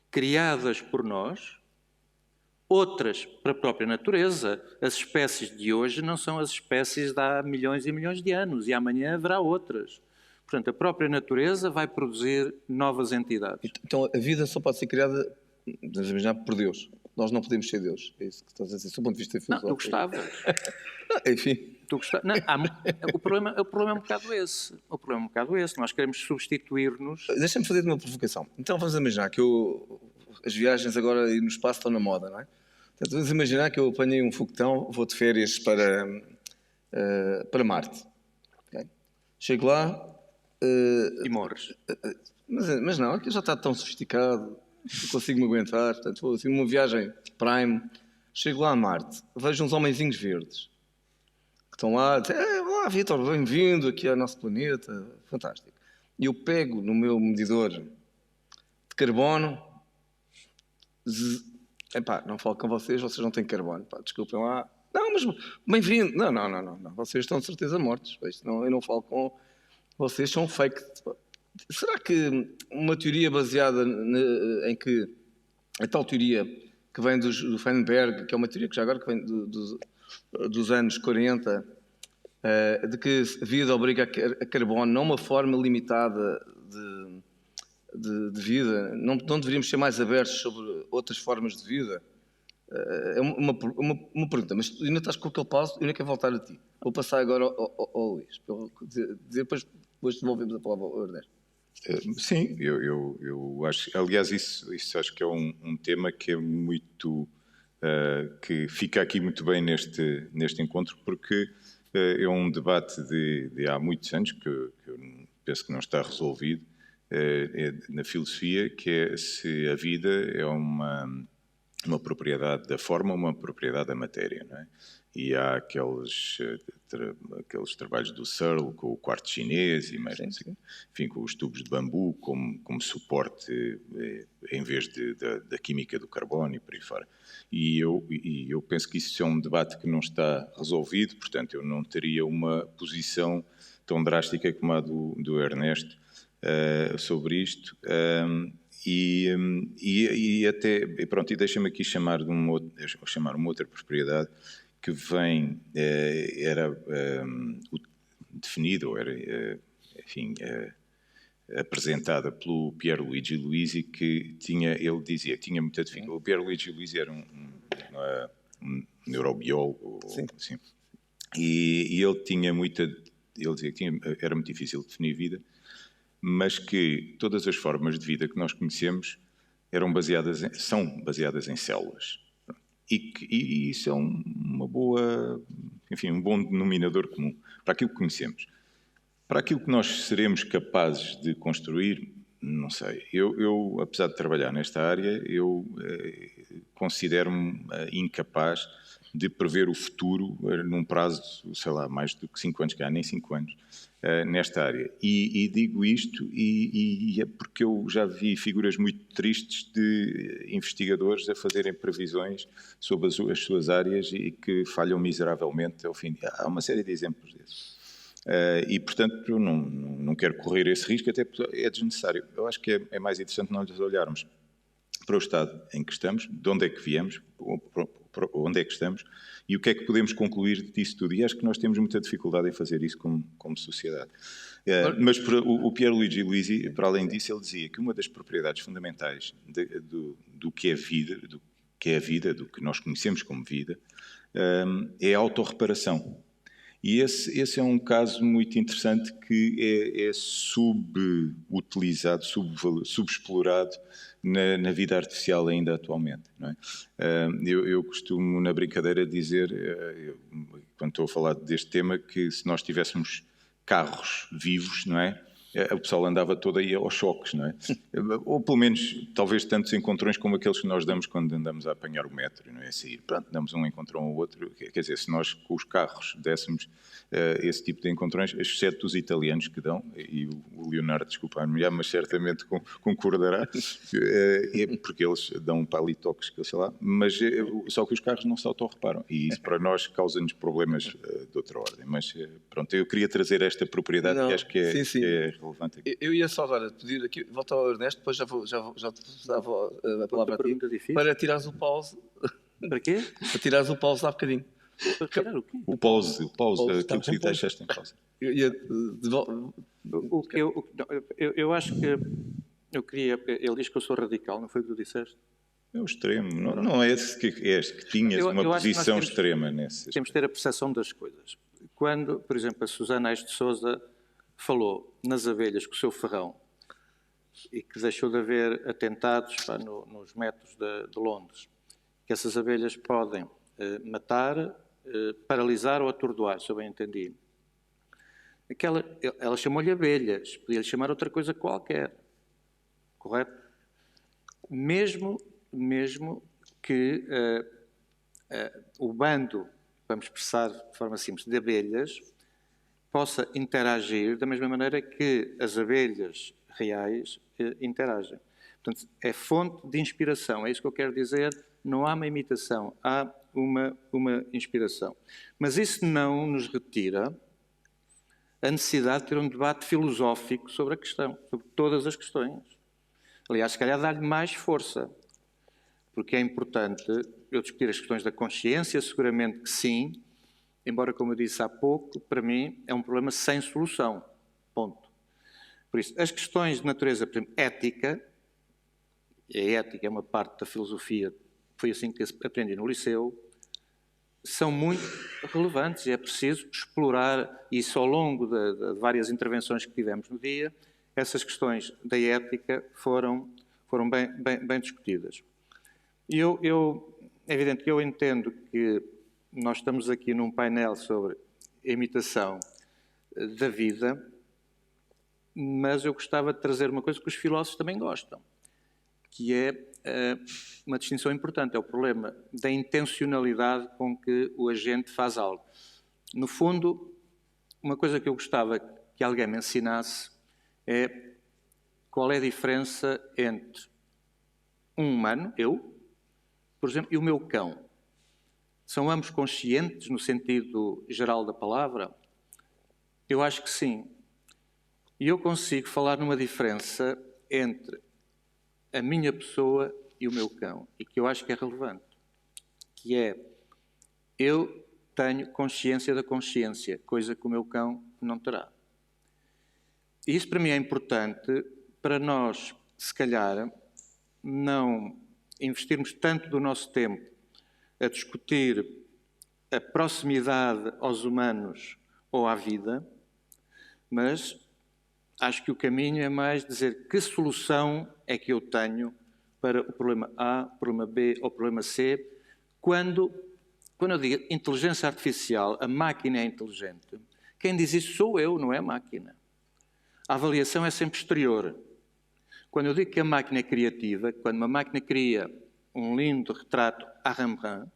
criadas por nós, outras para a própria natureza. As espécies de hoje não são as espécies de há milhões e milhões de anos, e amanhã haverá outras. Portanto, a própria natureza vai produzir novas entidades. Então, a vida só pode ser criada, vamos imaginar, por Deus. Nós não podemos ser Deus. É isso que estás a dizer, do ponto de vista filosófico. Não, tu gostavas. Enfim. Não, o problema é um bocado esse. O problema é um bocado esse. Nós queremos substituir-nos. Deixa-me fazer uma provocação. Então, vamos imaginar que as viagens agora no espaço estão na moda, não é? Portanto, vamos imaginar que eu apanhei um foguetão, vou de férias para Marte. Okay? Chego lá... e morres. Mas não, aquilo já está tão sofisticado, não consigo me aguentar. Portanto, vou assim numa viagem Prime, chego lá a Marte, vejo uns homenzinhos verdes que estão lá, dizem, olá Vítor, bem-vindo aqui ao nosso planeta, fantástico. E eu pego no meu medidor de carbono, não falo com vocês não têm carbono, desculpem lá. Não, mas bem-vindo. Não, vocês estão de certeza mortos. Eu não falo com vocês, são fake. Será que uma teoria baseada em que a tal teoria que vem do Feinberg, que é uma teoria que já agora que vem dos anos 40, de que a vida obriga a carbono, não uma forma limitada de vida, não deveríamos ser mais abertos sobre outras formas de vida? É uma pergunta, mas tu ainda estás com aquele passo, eu ainda quero voltar a ti. Vou passar agora ao Luís, depois devolvemos a palavra ao Ernesto. Sim, eu acho, aliás, isso acho que é um tema que é muito, que fica aqui muito bem neste encontro, porque é um debate de há muitos anos, que eu penso que não está resolvido, na filosofia, que é se a vida é uma propriedade da forma ou uma propriedade da matéria, não é? E há aqueles trabalhos do Searle com o quarto chinês e mais, enfim, com os tubos de bambu como suporte em vez da química do carbono e por aí fora. E eu penso que isso é um debate que não está resolvido, portanto eu não teria uma posição tão drástica como a do Ernesto sobre isto. E deixa-me aqui chamar uma outra propriedade que vem, era definido, ou era, enfim, apresentada pelo Pierluigi Luisi, que ele dizia que tinha muita dificuldade. O Pierluigi Luisi era um neurobiólogo, assim, e ele tinha muita... Ele dizia que era muito difícil definir vida, mas que todas as formas de vida que nós conhecemos são baseadas em células. E isso é uma boa, enfim, um bom denominador comum para aquilo que conhecemos. Para aquilo que nós seremos capazes de construir, não sei. Eu apesar de trabalhar nesta área, eu considero-me incapaz de prever o futuro num prazo, sei lá, mais do que 5 anos, nem 5 anos, nesta área. E digo isto e é porque eu já vi figuras muito tristes de investigadores a fazerem previsões sobre as suas áreas e que falham miseravelmente ao fim. Há uma série de exemplos desses. E, portanto, eu não quero correr esse risco, até porque é desnecessário. Eu acho que é mais interessante nós olharmos para o estado em que estamos, de onde é que viemos, onde é que estamos e o que é que podemos concluir disso tudo. E acho que nós temos muita dificuldade em fazer isso como sociedade. Mas o Pierluigi Luisi, para além disso, ele dizia que uma das propriedades fundamentais do que é vida, do que nós conhecemos como vida, é a autorreparação. E esse é um caso muito interessante que é subutilizado, subexplorado na vida artificial ainda atualmente. Não é? Eu costumo, na brincadeira, dizer, quando estou a falar deste tema, que se nós tivéssemos carros vivos, não é? O pessoal andava todo aí aos choques, não é? Ou pelo menos, talvez tantos encontrões como aqueles que nós damos quando andamos a apanhar o metro, não é? Sair, pronto, damos um encontrão ao outro. Quer dizer, se nós com os carros dessemos esse tipo de encontrões, exceto os italianos que dão, e o Leonardo, desculpa-me, mas certamente concordará, porque eles dão palitoques, sei lá, mas só que os carros não se autorreparam, e isso para nós causa-nos problemas de outra ordem. Mas pronto, eu queria trazer esta propriedade que acho que é, sim. Que é relevante aqui. Eu ia só agora pedir aqui, volta ao Ernesto, depois já te dava a palavra a ti, para tirares o pause. Para quê? Para tirares o pause há bocadinho. Para tirar o quê? O pause, aquilo que deixaste em pausa. Eu acho que eu queria... Ele diz que eu sou radical, não foi o que tu disseste? É o extremo, não é esse que tinhas uma posição extrema nesse. Temos de ter a percepção das coisas. Quando, por exemplo, a Susana Aires de Sousa falou nas abelhas com o seu ferrão e que deixou de haver atentados nos metros de Londres, que essas abelhas podem matar, paralisar ou atordoar, se eu bem entendi. Ela chamou-lhe abelhas, podia-lhe chamar outra coisa qualquer, correto? Mesmo que o bando, vamos expressar de forma simples, de abelhas, possa interagir da mesma maneira que as abelhas reais interagem. Portanto, é fonte de inspiração, é isso que eu quero dizer, não há uma imitação, há uma inspiração. Mas isso não nos retira a necessidade de ter um debate filosófico sobre a questão, sobre todas as questões. Aliás, se calhar dá-lhe mais força, porque é importante eu discutir as questões da consciência, seguramente que sim, embora, como eu disse há pouco, para mim é um problema sem solução. Ponto. Por isso, as questões de natureza, por exemplo, ética, e a ética é uma parte da filosofia, foi assim que aprendi no liceu, são muito relevantes e é preciso explorar isso ao longo de várias intervenções que tivemos no dia. Essas questões da ética foram bem discutidas. E é evidente que eu entendo que nós estamos aqui num painel sobre a imitação da vida, mas eu gostava de trazer uma coisa que os filósofos também gostam, que é uma distinção importante, é o problema da intencionalidade com que o agente faz algo. No fundo, uma coisa que eu gostava que alguém me ensinasse é qual é a diferença entre um humano, eu, por exemplo, e o meu cão. São ambos conscientes no sentido geral da palavra? Eu acho que sim. E eu consigo falar numa diferença entre a minha pessoa e o meu cão, e que eu acho que é relevante, que é, eu tenho consciência da consciência, coisa que o meu cão não terá. E isso para mim é importante para nós, se calhar, não investirmos tanto do nosso tempo a discutir a proximidade aos humanos ou à vida, mas acho que o caminho é mais dizer que solução é que eu tenho para o problema A, o problema B ou o problema C, quando eu digo inteligência artificial, a máquina é inteligente, quem diz isso sou eu, não é a máquina. A avaliação é sempre exterior. Quando eu digo que a máquina é criativa, quando uma máquina cria um lindo retrato à Rembrandt,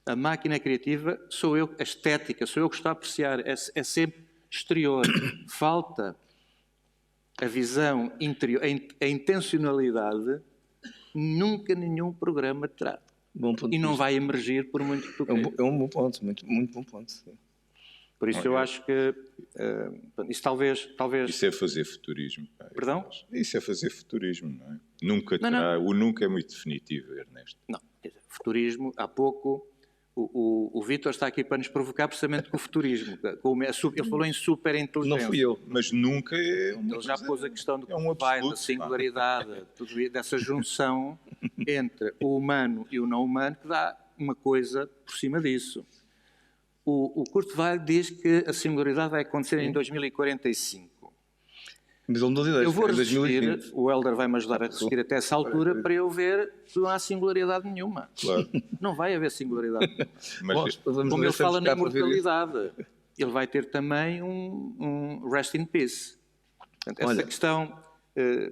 a máquina é criativa, sou eu, a estética, sou eu que estou a apreciar, é sempre exterior. Falta a visão interior, a intencionalidade, nunca nenhum programa terá. E não vai emergir por muito que tu queiras. É um bom ponto, muito bom ponto. Sim. Por isso eu acho que isso talvez... Isso é fazer futurismo. Perdão? Isso é fazer futurismo, não é? Nunca terá... Não. O nunca é muito definitivo, Ernesto. Não, quer dizer, futurismo, há pouco... O Vítor está aqui para nos provocar precisamente com o futurismo. Ele falou em superinteligência. Não fui eu. Mas nunca é... Ele já pôs a questão do que absoluto, da singularidade, dessa junção entre o humano e o não humano, que dá uma coisa por cima disso. O Kurzweil diz que a singularidade vai acontecer em 2045. Mas ele mudou de ideia. Eu vou resistir, o Helder vai-me ajudar a resistir até essa altura para eu ver que não há singularidade nenhuma. Claro. Não vai haver singularidade nenhuma. Mas, como ele fala na imortalidade, ele vai ter também um rest in peace. Portanto, essa questão...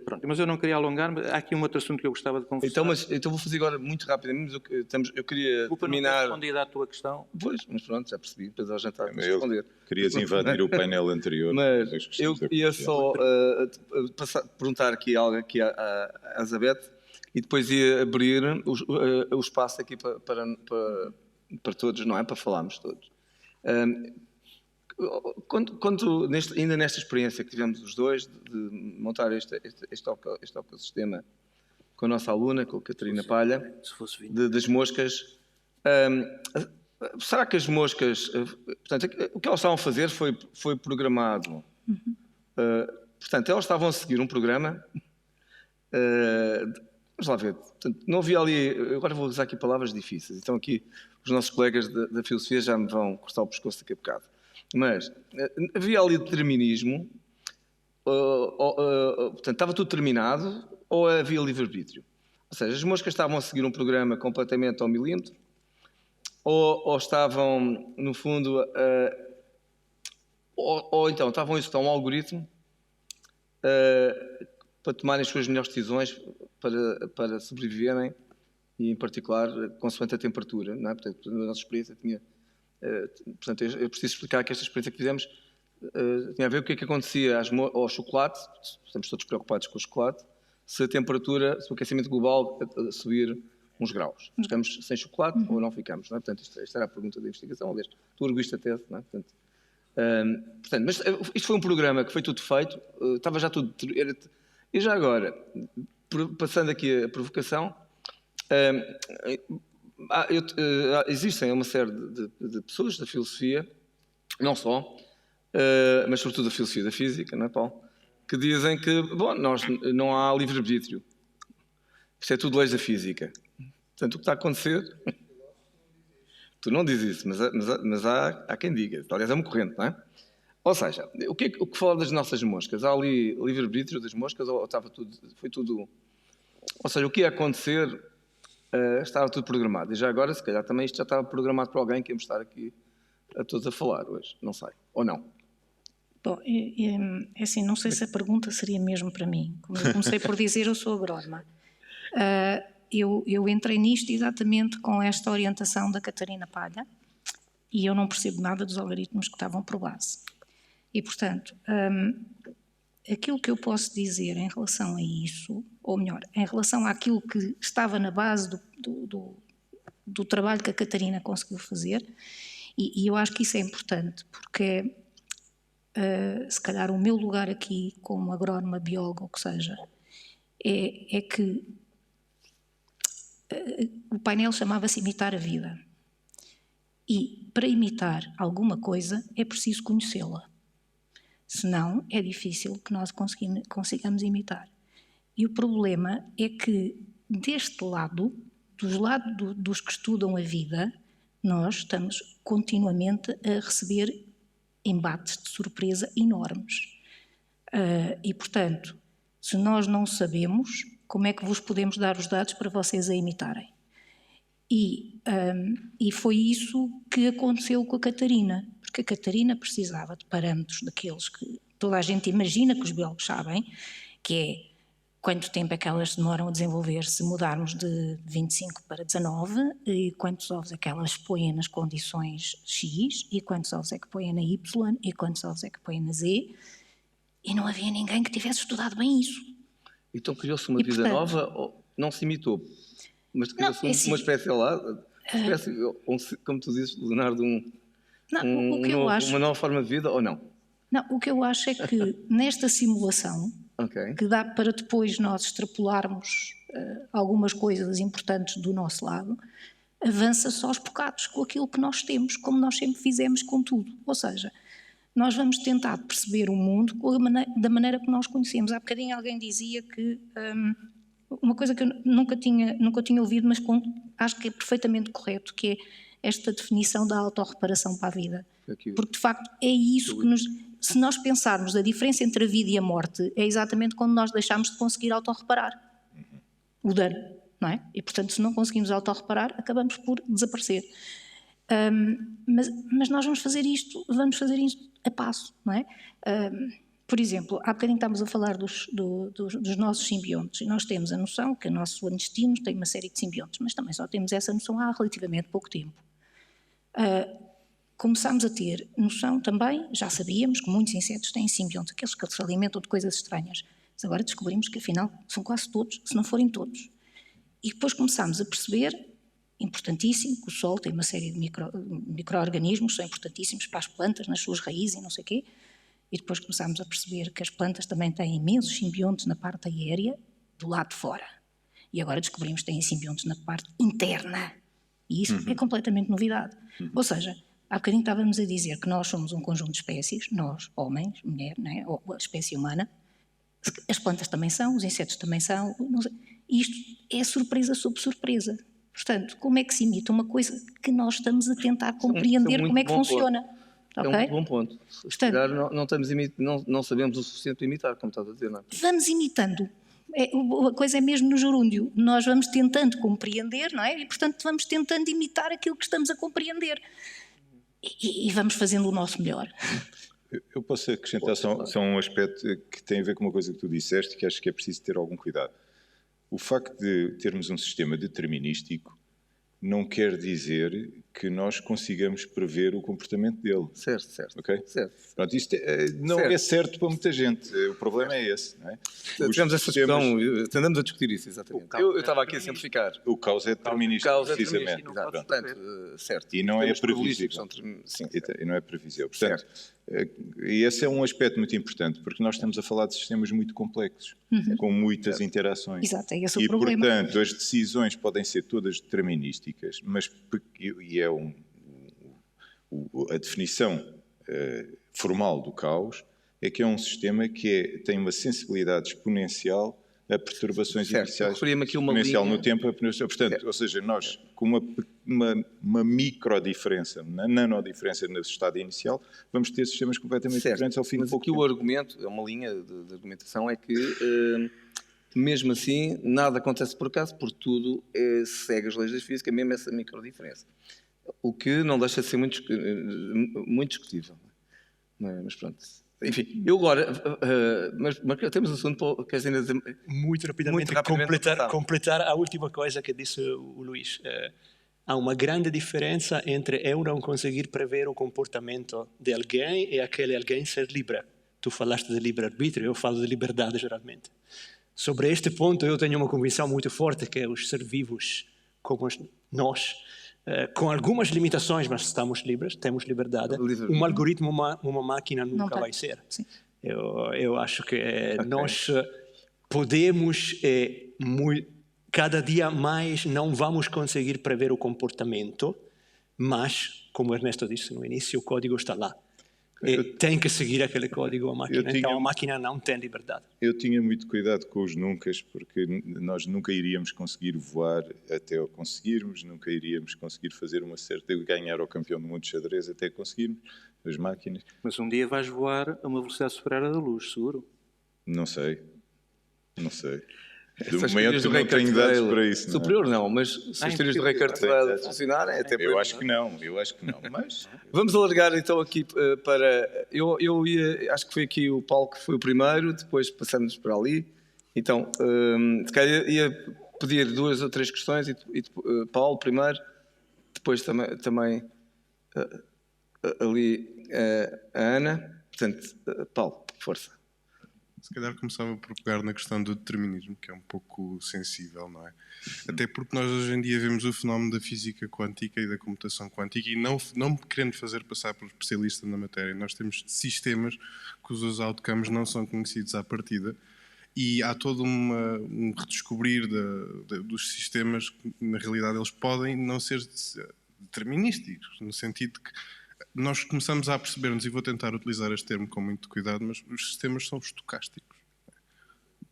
pronto, mas eu não queria alongar, mas há aqui um outro assunto que eu gostava de conversar. Então vou fazer agora muito rapidamente, eu queria Desculpa, terminar... não respondi à tua questão. Pois, mas pronto, já percebi, depois ao jantar vamos responder. Querias invadir o painel anterior. Mas eu ia só perguntar aqui algo aqui à Elizabeth e depois ia abrir o espaço aqui para todos, não é? Para falarmos todos. Ainda nesta experiência que tivemos os dois de montar este ecossistema com a nossa aluna, com a Catarina Palha, das moscas, será que as moscas... Portanto, o que elas estavam a fazer foi programado. Portanto, elas estavam a seguir um programa... Vamos lá ver. Portanto, não havia ali... Agora vou usar aqui palavras difíceis. Então aqui os nossos colegas da filosofia já me vão cortar o pescoço daqui a bocado. Mas havia ali determinismo, portanto, estava tudo terminado, ou havia livre-arbítrio? Ou seja, as moscas estavam a seguir um programa completamente ao milímetro, ou estavam, no fundo, ou então estavam a executar um algoritmo para tomarem as suas melhores decisões para sobreviverem, e em particular, consoante a temperatura, não é? Portanto, a nossa experiência tinha... portanto, eu preciso explicar que esta experiência que fizemos tinha a ver com o que acontecia ao chocolate, estamos todos preocupados com o chocolate, se a temperatura, se o aquecimento global subir uns graus. Ficamos sem chocolate ou não ficamos, não é? Portanto, esta era a pergunta da investigação, aliás, tu arguiste a tese, não é? Portanto, mas isto foi um programa que foi tudo feito, estava já tudo... E já agora, passando aqui a provocação, existem uma série de pessoas da filosofia, não só, mas sobretudo da filosofia da física, não é, Paulo? Que dizem que, bom, não há livre-arbítrio. Isto é tudo leis da física. Portanto, o que está a acontecer... Tu não dizes isso, mas há quem diga. Aliás, é uma corrente, não é? Ou seja, o que fala das nossas moscas? Há ali livre-arbítrio das moscas ou estava tudo... Foi tudo... Ou seja, o que ia acontecer... estava tudo programado. E já agora, se calhar, também isto já estava programado para alguém que íamos estar aqui a todos a falar hoje. Não sei. Ou não? Bom, é assim, não sei se a pergunta seria mesmo para mim. Como eu comecei por dizer, eu sou agrónoma. Eu entrei nisto exatamente com esta orientação da Catarina Palha e eu não percebo nada dos algoritmos que estavam por base. E, portanto, aquilo que eu posso dizer em relação a isso, ou melhor, em relação àquilo que estava na base do trabalho que a Catarina conseguiu fazer, e eu acho que isso é importante, porque se calhar o meu lugar aqui, como agrónoma, bióloga, ou o que seja, é que o painel chamava-se Imitar a Vida. E para imitar alguma coisa é preciso conhecê-la. Senão é difícil que nós consigamos imitar. E o problema é que deste lado, dos que estudam a vida, nós estamos continuamente a receber embates de surpresa enormes. E, portanto, se nós não sabemos, como é que vos podemos dar os dados para vocês a imitarem? E foi isso que aconteceu com a Catarina, porque a Catarina precisava de parâmetros daqueles que toda a gente imagina que os biólogos sabem, que é quanto tempo é que elas demoram a desenvolver se mudarmos de 25 para 19, e quantos ovos é que elas põem nas condições X, e quantos ovos é que põem na Y, e quantos ovos é que põem na Z, e não havia ninguém que tivesse estudado bem isso. Então criou-se uma vida nova, ou não se imitou, mas criou-se uma espécie lá, como tu dizes, Leonardo, uma nova forma de vida, ou não? Não, o que eu acho é que nesta simulação, que dá para depois nós extrapolarmos algumas coisas importantes do nosso lado, avança só aos bocados com aquilo que nós temos, como nós sempre fizemos com tudo. Ou seja, nós vamos tentar perceber o mundo da maneira que nós conhecemos. Há bocadinho alguém dizia que uma coisa que eu nunca tinha ouvido, mas acho que é perfeitamente correto, que é esta definição da autorreparação para a vida. Porque, de facto, é isso que se nós pensarmos a diferença entre a vida e a morte, é exatamente quando nós deixamos de conseguir autorreparar o dano, não é? E, portanto, se não conseguimos autorreparar, acabamos por desaparecer. Mas nós vamos fazer isto a passo, não é? Por exemplo, há bocadinho estávamos a falar dos nossos simbiontes, e nós temos a noção que o nosso intestino tem uma série de simbiontes, mas também só temos essa noção há relativamente pouco tempo. Começámos a ter noção também, já sabíamos que muitos insetos têm simbiontes, aqueles que se alimentam de coisas estranhas, mas agora descobrimos que afinal são quase todos, se não forem todos. E depois começámos a perceber, importantíssimo, que o solo tem uma série de micro-organismos, são importantíssimos para as plantas, nas suas raízes e não sei o quê, e depois começámos a perceber que as plantas também têm imensos simbiontes na parte aérea, do lado de fora. E agora descobrimos que têm simbiontes na parte interna. E isso é completamente novidade. Ou seja, há bocadinho estávamos a dizer que nós somos um conjunto de espécies, nós, homens, mulher, não é? Ou a espécie humana, as plantas também são, os insetos também são, não sei. Isto é surpresa sobre surpresa. Portanto, como é que se imita uma coisa que nós estamos a tentar compreender como é que funciona? É um muito bom ponto. Se calhar não sabemos o suficiente para imitar, como estás a dizer, não é? Vamos imitando. A coisa é mesmo no gerúndio. Nós vamos tentando compreender, não é? E, portanto, vamos tentando imitar aquilo que estamos a compreender. E vamos fazendo o nosso melhor. Eu posso acrescentar só um aspecto que tem a ver com uma coisa que tu disseste, que acho que é preciso ter algum cuidado. O facto de termos um sistema determinístico não quer dizer que nós consigamos prever o comportamento dele. Certo. Okay? Certo. Pronto, isto não é certo para muita gente. O problema é esse. Não é? Tivemos essa discussão, andamos a discutir isso, exatamente. Eu estava aqui a simplificar. O caos é determinístico, precisamente. Portanto, certo. E não é previsível. E não é previsível. Portanto, e esse é um aspecto muito importante, porque nós estamos a falar de sistemas muito complexos, com muitas interações. Exato, é esse o problema. E, portanto, as decisões podem ser todas determinísticas, mas a definição formal do caos é que é um sistema que tem uma sensibilidade exponencial a perturbações iniciais, exponencial no tempo. Portanto, ou seja, nós com uma micro-diferença, uma nanodiferença no estado inicial, vamos ter sistemas completamente diferentes ao fim de pouco tempo. Mas aqui o argumento, é uma linha de argumentação, é que mesmo assim nada acontece por acaso, porque tudo segue as leis da física, mesmo essa micro-diferença. O que não deixa de ser muito discutível. Mas pronto. Enfim, eu agora... mas temos um assunto que queres ainda dizer... Muito rapidamente completar a última coisa que disse o Luís. Há uma grande diferença entre eu não conseguir prever o comportamento de alguém e aquele alguém ser livre. Tu falaste de livre-arbítrio, eu falo de liberdade geralmente. Sobre este ponto eu tenho uma convicção muito forte que os seres vivos, como nós, com algumas limitações, mas estamos livres, temos liberdade. Um algoritmo, uma máquina nunca vai ser. Eu acho que nós podemos, cada dia mais, não vamos conseguir prever o comportamento, mas, como Ernesto disse no início, o código está lá. tem que seguir aquele código, a máquina. tinha- Então a máquina não tem liberdade. Eu tinha muito cuidado com os nuncas, porque nós nunca iríamos conseguir voar até o conseguirmos, nunca iríamos conseguir fazer uma certa... ganhar ao campeão do mundo de xadrez até conseguirmos, as máquinas. Mas um dia vais voar a uma velocidade superior à da luz, seguro. Não sei. De Essas momento teorias do não Ray tenho dados Kurzweil, para isso. Não é? Superior não, mas se as teorias do Ray Kurzweil funcionarem, até Eu acho que não, mas... Vamos alargar então aqui para... Eu ia... Acho que foi aqui o Paulo que foi o primeiro, depois passamos para ali. Então, se calhar ia pedir 2 ou 3 questões e Paulo primeiro, depois também ali a Ana. Portanto, Paulo, força. Se calhar começava por pegar na questão do determinismo, que é um pouco sensível, não é? Até porque nós hoje em dia vemos o fenómeno da física quântica e da computação quântica e não querendo fazer passar por especialista na matéria, nós temos sistemas cujos outcomes não são conhecidos à partida e há todo um redescobrir dos sistemas que, na realidade, eles podem não ser determinísticos, no sentido de que nós começamos a perceber-nos, e vou tentar utilizar este termo com muito cuidado, mas os sistemas são estocásticos.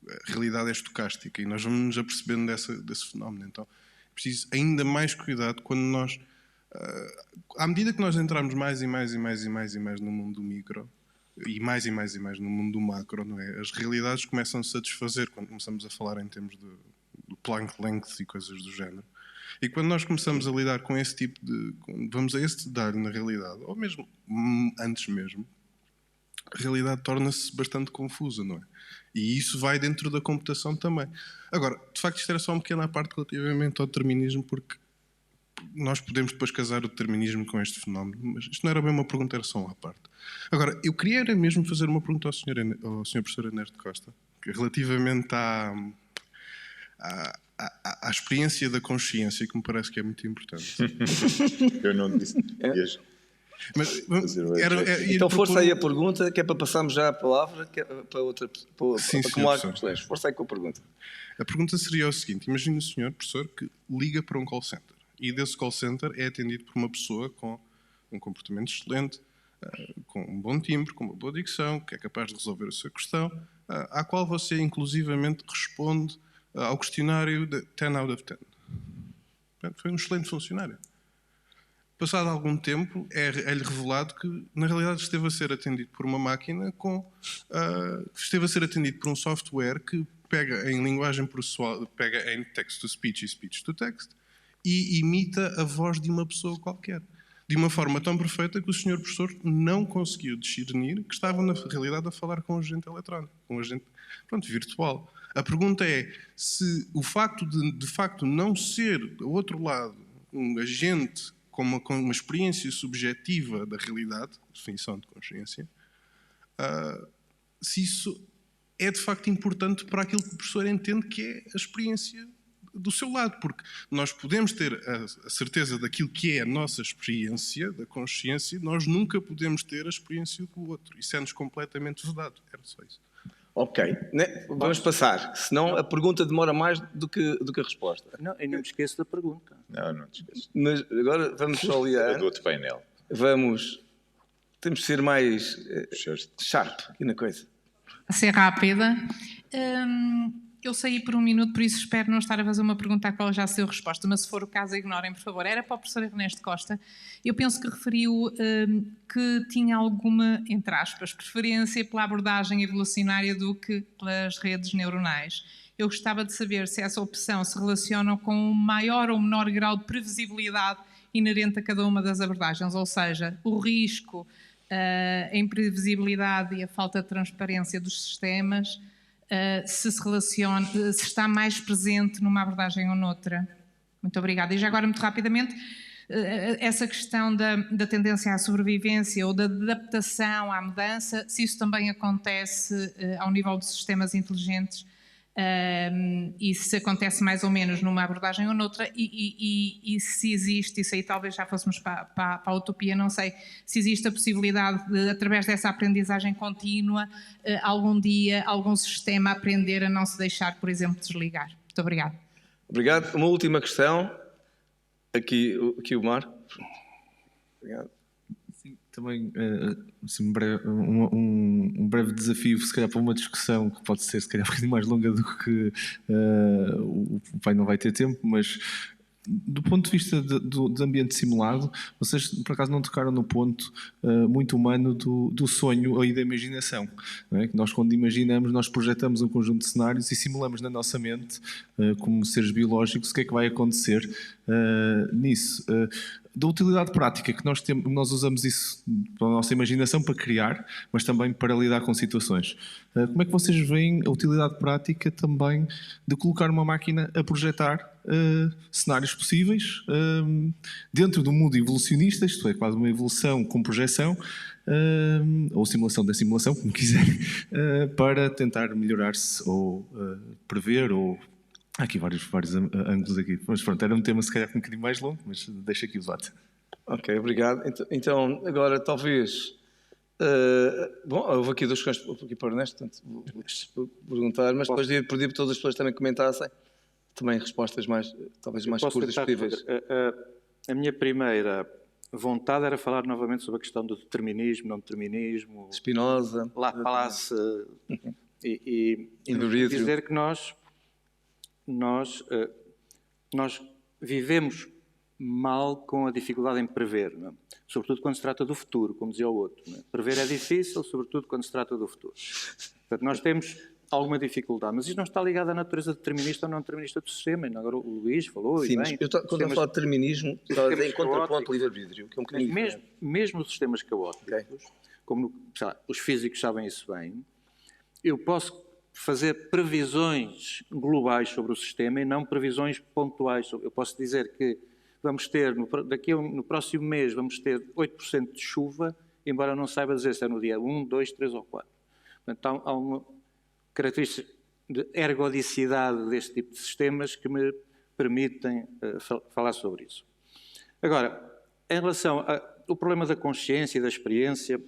A realidade é estocástica e nós vamos nos apercebendo desse fenómeno. Então, é preciso ainda mais cuidado quando nós, à medida que nós entramos mais e mais no mundo do micro, e mais no mundo do macro, não é? As realidades começam-se a desfazer quando começamos a falar em termos do Planck length e coisas do género. E quando nós começamos a lidar com esse tipo de... vamos a esse detalhe na realidade, ou mesmo antes mesmo, a realidade torna-se bastante confusa, não é? E isso vai dentro da computação também. Agora, de facto, isto era só uma pequena parte relativamente ao determinismo, porque nós podemos depois casar o determinismo com este fenómeno, mas isto não era bem uma pergunta, era só uma parte. Agora, eu queria era mesmo fazer uma pergunta ao Sr. Professor Ernesto Costa, que relativamente à experiência da consciência, que me parece que é muito importante. Eu não disse... Mas, Então força aí a pergunta, que é para passarmos já a palavra para outra pessoa. Sim, Força aí com a pergunta. A pergunta seria o seguinte: imagine o senhor, professor, que liga para um call center e desse call center é atendido por uma pessoa com um comportamento excelente, com um bom timbre, com uma boa dicção, que é capaz de resolver a sua questão, à qual você inclusivamente responde ao questionário de 10 out of 10. Portanto, foi um excelente funcionário. Passado algum tempo, é-lhe revelado que, na realidade, esteve a ser atendido por uma máquina esteve a ser atendido por um software que pega em linguagem processual, pega em text-to-speech e speech-to-text e imita a voz de uma pessoa qualquer. De uma forma tão perfeita que o senhor professor não conseguiu discernir que estava, na realidade, a falar com um agente eletrónico, com um agente, virtual. A pergunta é se o facto de facto, não ser, do outro lado, um agente com uma experiência subjetiva da realidade, definição de consciência, se isso é de facto importante para aquilo que o professor entende que é a experiência do seu lado, porque nós podemos ter a certeza daquilo que é a nossa experiência, da consciência, nós nunca podemos ter a experiência do outro. Isso é-nos completamente vedado. Era só isso. Ok, vamos passar, senão a pergunta demora mais do que a resposta. Não, eu não me esqueço da pergunta. Não te esqueças. Mas agora vamos só ali Era do outro painel. Temos de ser mais sharp aqui na coisa. A ser rápida. Eu saí por um minuto, por isso espero não estar a fazer uma pergunta à qual já sei a resposta, mas se for o caso, ignorem, por favor. Era para o professor Ernesto Costa. Eu penso que referiu que tinha alguma, entre aspas, preferência pela abordagem evolucionária do que pelas redes neuronais. Eu gostava de saber se essa opção se relaciona com um maior ou menor grau de previsibilidade inerente a cada uma das abordagens, ou seja, o risco, a imprevisibilidade e a falta de transparência dos sistemas, se relaciona, se está mais presente numa abordagem ou noutra. Muito obrigada. E já agora, muito rapidamente, essa questão da tendência à sobrevivência ou da adaptação à mudança, se isso também acontece ao nível de sistemas inteligentes, e se acontece mais ou menos numa abordagem ou noutra, e se existe, isso aí talvez já fôssemos para a utopia, não sei, se existe a possibilidade de, através dessa aprendizagem contínua, algum dia algum sistema aprender a não se deixar, por exemplo, desligar. Muito obrigada. Obrigado. Uma última questão. Aqui o Marco. Obrigado. Sim, também assim, um breve desafio, se calhar para uma discussão que pode ser se calhar um bocadinho mais longa do que o pai não vai ter tempo, mas do ponto de vista do ambiente simulado, vocês por acaso não tocaram no ponto muito humano do sonho e da imaginação, não é? Que nós quando imaginamos, nós projetamos um conjunto de cenários e simulamos na nossa mente, como seres biológicos, o que é que vai acontecer nisso. Da utilidade prática, que nós usamos isso para a nossa imaginação para criar, mas também para lidar com situações. Como é que vocês veem a utilidade prática também de colocar uma máquina a projetar cenários possíveis dentro do mundo evolucionista, isto é, quase uma evolução com projeção, ou simulação da simulação, como quiserem, para tentar melhorar-se ou prever ou... Há aqui vários ângulos aqui. Mas pronto, era um tema se calhar um bocadinho mais longo, mas deixa aqui o debate. Ok, obrigado. Então agora talvez... bom, houve aqui duas questões aqui para o Ernesto, portanto vou perguntar, mas depois pedir para todas as pessoas também comentassem também respostas talvez mais curtas possíveis. A minha primeira vontade era falar novamente sobre a questão do determinismo, não determinismo, Spinoza, Laplace, e dizer que nós vivemos mal com a dificuldade em prever, não é? Sobretudo quando se trata do futuro, como dizia o outro. Não é? Prever é difícil, sobretudo quando se trata do futuro. Portanto, nós temos alguma dificuldade, mas isto não está ligado à natureza determinista ou não determinista do sistema. Agora o Luís falou, sim, e bem... Sim, mas quando eu falo de determinismo, estava a dizer em contraponto livre-arbítrio, que é um bocadinho... Mesmo os sistemas caóticos, como os físicos sabem isso bem, eu posso fazer previsões globais sobre o sistema e não previsões pontuais. Eu posso dizer que vamos ter, no próximo mês, vamos ter 8% de chuva, embora eu não saiba dizer se é no dia 1, 2, 3 ou 4. Portanto, há uma característica de ergodicidade deste tipo de sistemas que me permitem falar sobre isso. Agora, em relação ao problema da consciência e da experiência,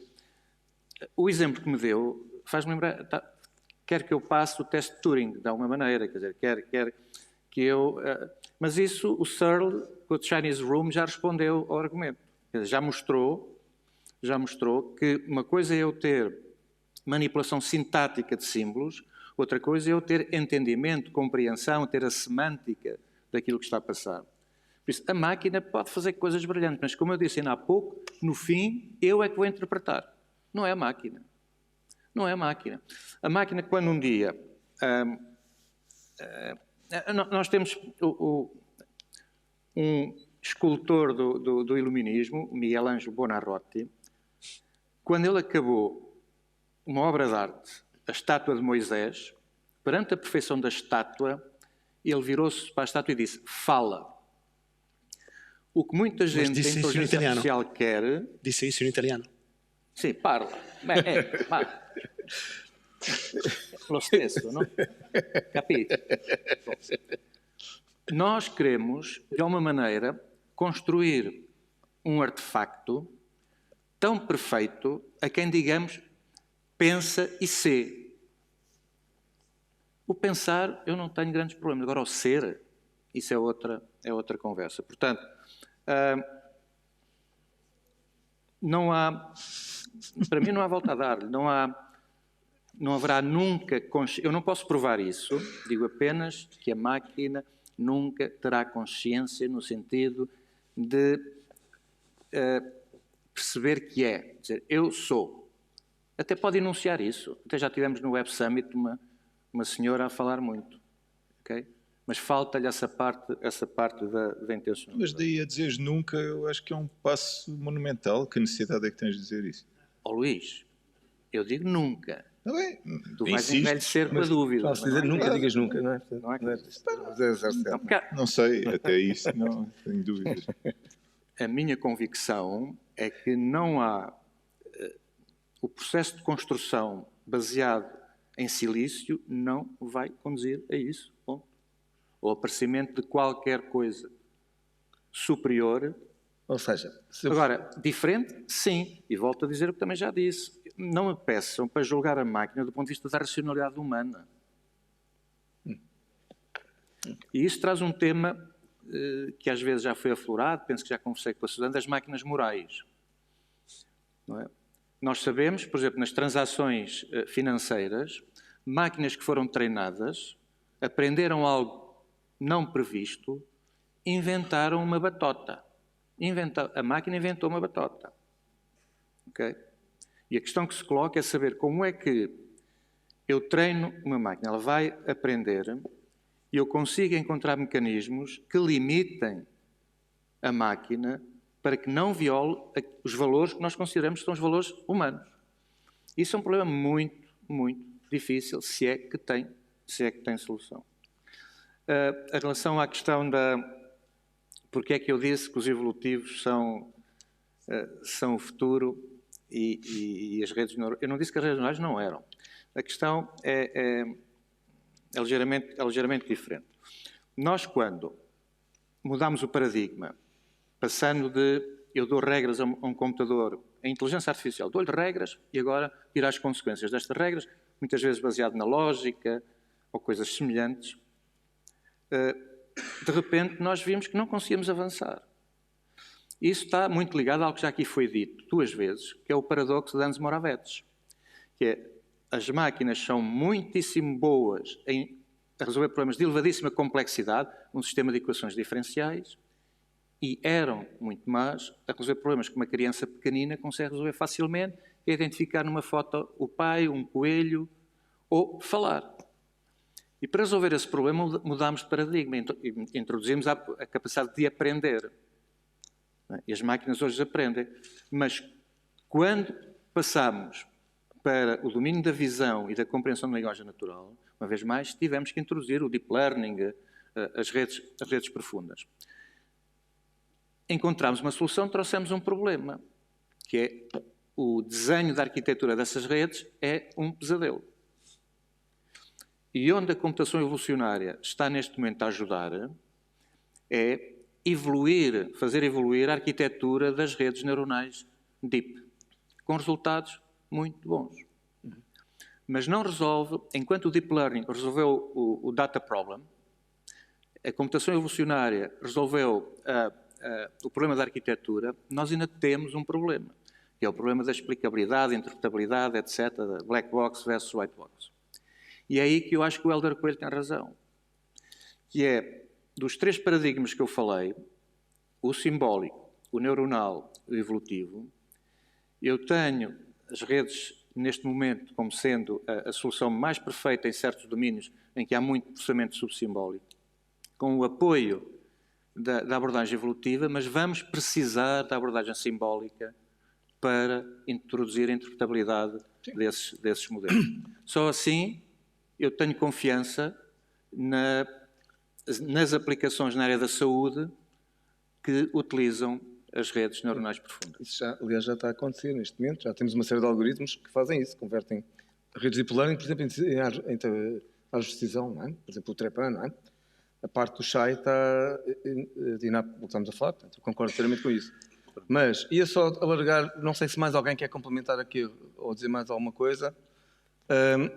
o exemplo que me deu faz-me lembrar... Quer que eu passe o teste de Turing, de alguma maneira, quer dizer, quer que eu... mas isso, o Searle, com o Chinese Room, já respondeu ao argumento. Quer dizer, já mostrou que uma coisa é eu ter manipulação sintática de símbolos, outra coisa é eu ter entendimento, compreensão, ter a semântica daquilo que está a passar. Por isso, a máquina pode fazer coisas brilhantes, mas como eu disse ainda há pouco, no fim, eu é que vou interpretar. Não é a máquina. Não é a máquina. A máquina, quando um dia... nós temos um escultor do iluminismo, Miguel Ângelo Buonarroti, quando ele acabou uma obra de arte, a estátua de Moisés, perante a perfeição da estátua, ele virou-se para a estátua e disse, fala. O que muita gente em inteligência artificial quer... Disse isso em italiano. Sim, parla. Ma lo stesso, no? Capite? Nós queremos, de alguma maneira, construir um artefacto tão perfeito a quem, digamos, pensa e sê. O pensar, eu não tenho grandes problemas. Agora, o ser, isso é outra conversa. Portanto, não há... Para mim não há volta a dar. Não haverá nunca... Eu não posso provar isso. Digo apenas que a máquina nunca terá consciência no sentido de perceber que é. Quer dizer, eu sou. Até pode enunciar isso. Até já tivemos no Web Summit uma senhora a falar muito. Okay? Mas falta-lhe essa parte da intenção. Mas daí a dizeres nunca, eu acho que é um passo monumental. Que necessidade é que tens de dizer isso? Ó Luís, eu digo nunca. Não é? Tu vais envelhecer com a dúvida. Posso dizer nunca, digas nunca, não é? Não sei, até isso, não tenho dúvidas. A minha convicção é que não há... o processo de construção baseado em silício não vai conduzir a isso. Bom, o aparecimento de qualquer coisa superior. Ou seja... Agora, diferente, sim. E volto a dizer o que também já disse. Não me peçam para julgar a máquina do ponto de vista da racionalidade humana. E isso traz um tema que às vezes já foi aflorado, penso que já conversei com a Susana, das máquinas morais. não é? Nós sabemos, por exemplo, nas transações financeiras, máquinas que foram treinadas, aprenderam algo não previsto, inventaram uma batota. A máquina inventou uma batota. Okay? E a questão que se coloca é saber como é que eu treino uma máquina, ela vai aprender e eu consigo encontrar mecanismos que limitem a máquina para que não viole os valores que nós consideramos que são os valores humanos. Isso é um problema muito, muito difícil, se é que tem solução. Em relação à questão da... Porque é que eu disse que os evolutivos são o futuro e as redes neuronais... Eu não disse que as redes neuronais não eram. A questão é ligeiramente diferente. Nós, quando mudamos o paradigma, passando de eu dou regras a um computador, a inteligência artificial, dou-lhe regras e agora tiro as consequências destas regras, muitas vezes baseado na lógica ou coisas semelhantes, de repente nós vimos que não conseguíamos avançar. Isso está muito ligado a algo que já aqui foi dito 2 vezes, que é o paradoxo de Ansmorovetes, que é as máquinas são muitíssimo boas a resolver problemas de elevadíssima complexidade, um sistema de equações diferenciais, e eram muito más a resolver problemas que uma criança pequenina consegue resolver facilmente, é identificar numa foto o pai, um coelho, ou falar. E para resolver esse problema mudámos de paradigma, introduzimos a capacidade de aprender. E as máquinas hoje aprendem. Mas quando passamos para o domínio da visão e da compreensão da linguagem natural, uma vez mais, tivemos que introduzir o deep learning, as redes profundas. Encontramos uma solução, trouxemos um problema, que é o desenho da arquitetura dessas redes é um pesadelo. E onde a computação evolucionária está neste momento a ajudar é fazer evoluir a arquitetura das redes neuronais deep, com resultados muito bons. Mas não resolve, enquanto o deep learning resolveu o data problem, a computação evolucionária resolveu o problema da arquitetura, nós ainda temos um problema, que é o problema da explicabilidade, interpretabilidade, etc., da black box versus white box. E é aí que eu acho que o Hélder Coelho tem razão, que é, dos 3 paradigmas que eu falei, o simbólico, o neuronal e o evolutivo, eu tenho as redes, neste momento, como sendo a solução mais perfeita em certos domínios em que há muito processamento subsimbólico, com o apoio da abordagem evolutiva, mas vamos precisar da abordagem simbólica para introduzir a interpretabilidade desses modelos. Só assim eu tenho confiança nas aplicações na área da saúde que utilizam as redes neuronais profundas. Isso aliás, já está a acontecer neste momento. Já temos uma série de algoritmos que fazem isso, convertem redes deep learning, por exemplo, em árvores de decisão, não é? Por exemplo, o Trepan, não é? A parte do Shai está voltamos a falar, portanto, eu concordo inteiramente com isso. Mas ia só alargar, não sei se mais alguém quer complementar aqui ou dizer mais alguma coisa.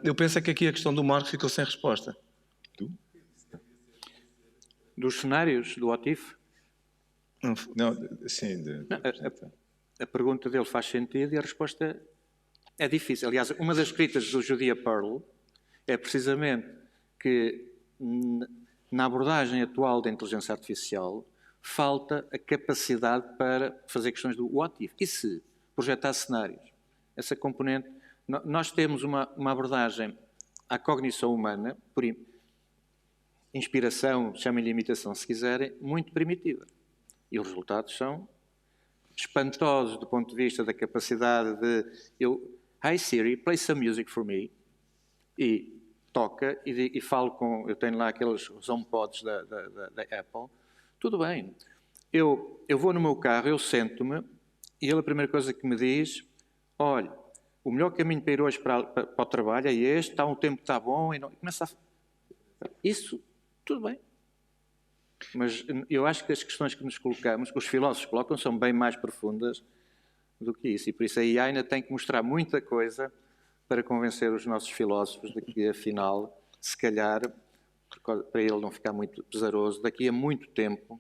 Eu penso que aqui a questão do Marcos ficou sem resposta. Dos cenários do what if? Não, sim. A pergunta dele faz sentido e a resposta é difícil. Aliás, uma das críticas do Judea Pearl é precisamente que na abordagem atual da inteligência artificial falta a capacidade para fazer questões do what if. E se projetar cenários? Essa componente... Nós temos uma abordagem à cognição humana, por inspiração, chamem-lhe imitação se quiserem, muito primitiva. E os resultados são espantosos do ponto de vista da capacidade de... Hi Siri, play some music for me. E toca e falo com... Eu tenho lá aqueles HomePods da Apple. Tudo bem. Eu vou no meu carro, eu sento-me e ele a primeira coisa que me diz, olha, o melhor caminho para ir hoje para o trabalho é este, está um tempo que está bom e começa a... Isso, tudo bem. Mas eu acho que as questões que nos colocamos, que os filósofos colocam, são bem mais profundas do que isso. E por isso a IA ainda tem que mostrar muita coisa para convencer os nossos filósofos de que, afinal, se calhar, para ele não ficar muito pesaroso, daqui a muito tempo,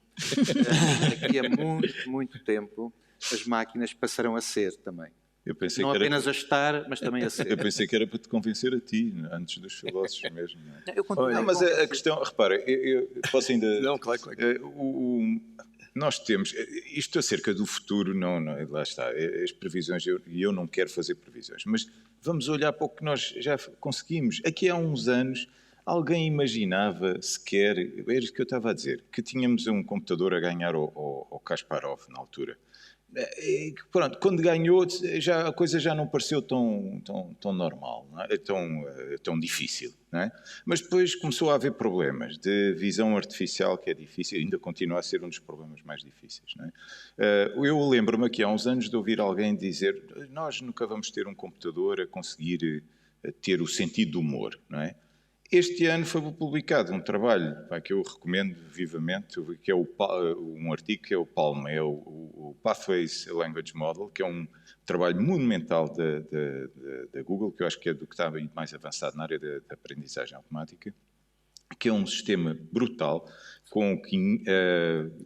muito tempo, as máquinas passarão a ser também. Eu pensei Não que era... apenas a estar, mas também a ser. Eu pensei que era para te convencer a ti, antes dos filósofos mesmo. Não é? Eu continuo Não, mas a questão, repara, eu posso ainda... Não, claro. Nós temos, isto acerca do futuro, não, lá está, as previsões, eu não quero fazer previsões, mas vamos olhar para o que nós já conseguimos. Aqui há uns anos, alguém imaginava sequer, é isso que eu estava a dizer, que tínhamos um computador a ganhar ao Kasparov na altura. Pronto, quando ganhou, a coisa já não pareceu tão normal, não é? tão difícil. Não é? Mas depois começou a haver problemas de visão artificial, que é difícil, ainda continua a ser um dos problemas mais difíceis. Não é? Eu lembro-me aqui há uns anos de ouvir alguém dizer: nós nunca vamos ter um computador a conseguir ter o sentido do humor. Não é? Este ano foi publicado um trabalho que eu recomendo vivamente, que é um artigo que é o PaLM, é o Pathways Language Model, que é um trabalho monumental da Google, que eu acho que é do que está mais avançado na área da aprendizagem automática, que é um sistema brutal, com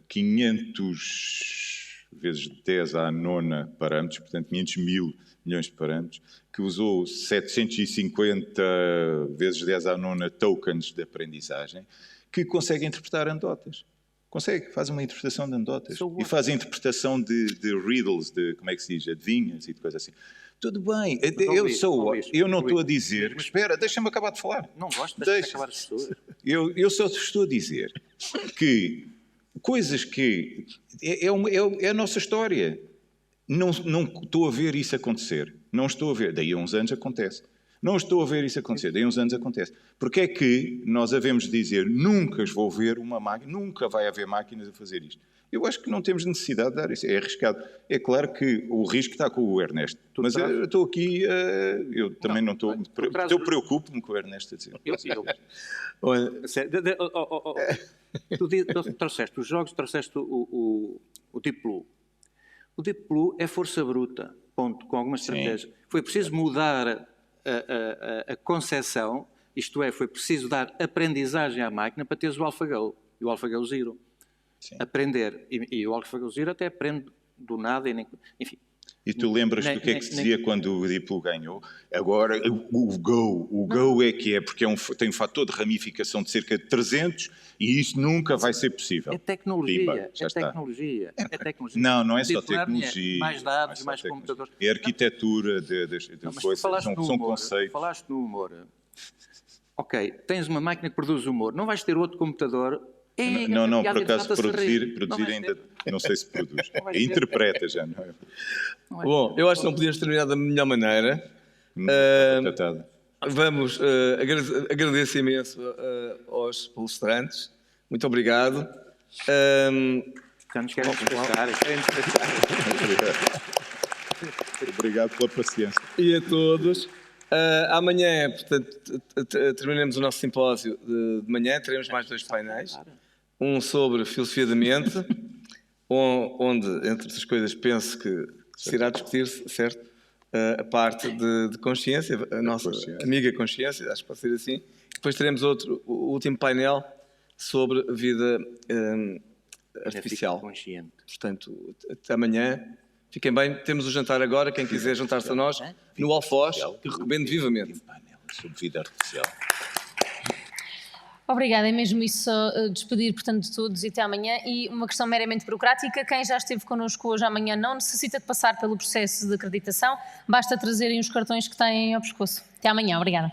500 vezes 10 à nona parâmetros, portanto 500 mil milhões de parâmetros, que usou 750 vezes 10 à nona tokens de aprendizagem, que consegue interpretar anedotas. Faz uma interpretação de anedotas. E faz a interpretação de riddles, de, como é que se diz, adivinhas e de coisas assim. Tudo bem, eu não estou a dizer... Mas espera, deixa-me acabar de falar. Não gosto de acabar as pessoas. Eu só estou a dizer que coisas que... É a nossa história. Não estou a ver isso acontecer. Não estou a ver. Daí a uns anos acontece. Não estou a ver isso acontecer. Daí a uns anos acontece. Porque é que nós havemos de dizer nunca vou ver uma máquina, nunca vai haver máquinas a fazer isto? Eu acho que não temos necessidade de dar isso. É arriscado. É claro que o risco está com o Ernesto. Mas eu estou aqui... eu também não estou... Eu preocupo-me com o Ernesto a dizer. Tu trouxeste os jogos, trouxeste o Deep Blue. O Deep Blue é força bruta, ponto, com algumas estratégias. Foi preciso mudar a concepção, isto é, foi preciso dar aprendizagem à máquina para teres o AlphaGo e o AlphaGo Zero. Sim. Aprender. E o AlphaGo Zero até aprende do nada, enfim. E tu lembras do que é que se dizia quando o Deep Blue ganhou? Agora, o Go é que é, porque tem um fator de ramificação de cerca de 300 e isso nunca vai ser possível. É tecnologia, é tecnologia. Não é só tecnologia. Mais dados, mais computadores. É arquitetura de coisas, são conceitos. Falaste no humor. Ok, tens uma máquina que produz humor, não vais ter outro computador... Não, por acaso produzir ainda não sei se produz. Interpreta já, não é? Bom, eu acho que não podias terminar da melhor maneira. Vamos, agradeço imenso aos palestrantes. Muito obrigado. Já nos querem destacar. Obrigado pela paciência. E a todos. Amanhã, portanto, terminamos o nosso simpósio de manhã. Teremos mais 2 painéis. Um sobre filosofia da mente, onde, entre outras coisas, penso que se irá discutir, certo? A parte de consciência, a nossa amiga consciência, acho que pode ser assim. Depois teremos o último painel sobre vida artificial. Portanto, até amanhã. Fiquem bem. Temos o jantar agora. Quem quiser juntar-se a nós no Alfoz, que recomendo vivamente. Sobre vida artificial. Obrigada, é mesmo isso, despedir, portanto, de todos e até amanhã. E uma questão meramente burocrática, quem já esteve connosco hoje amanhã não necessita de passar pelo processo de acreditação, basta trazerem os cartões que têm ao pescoço. Até amanhã, obrigada.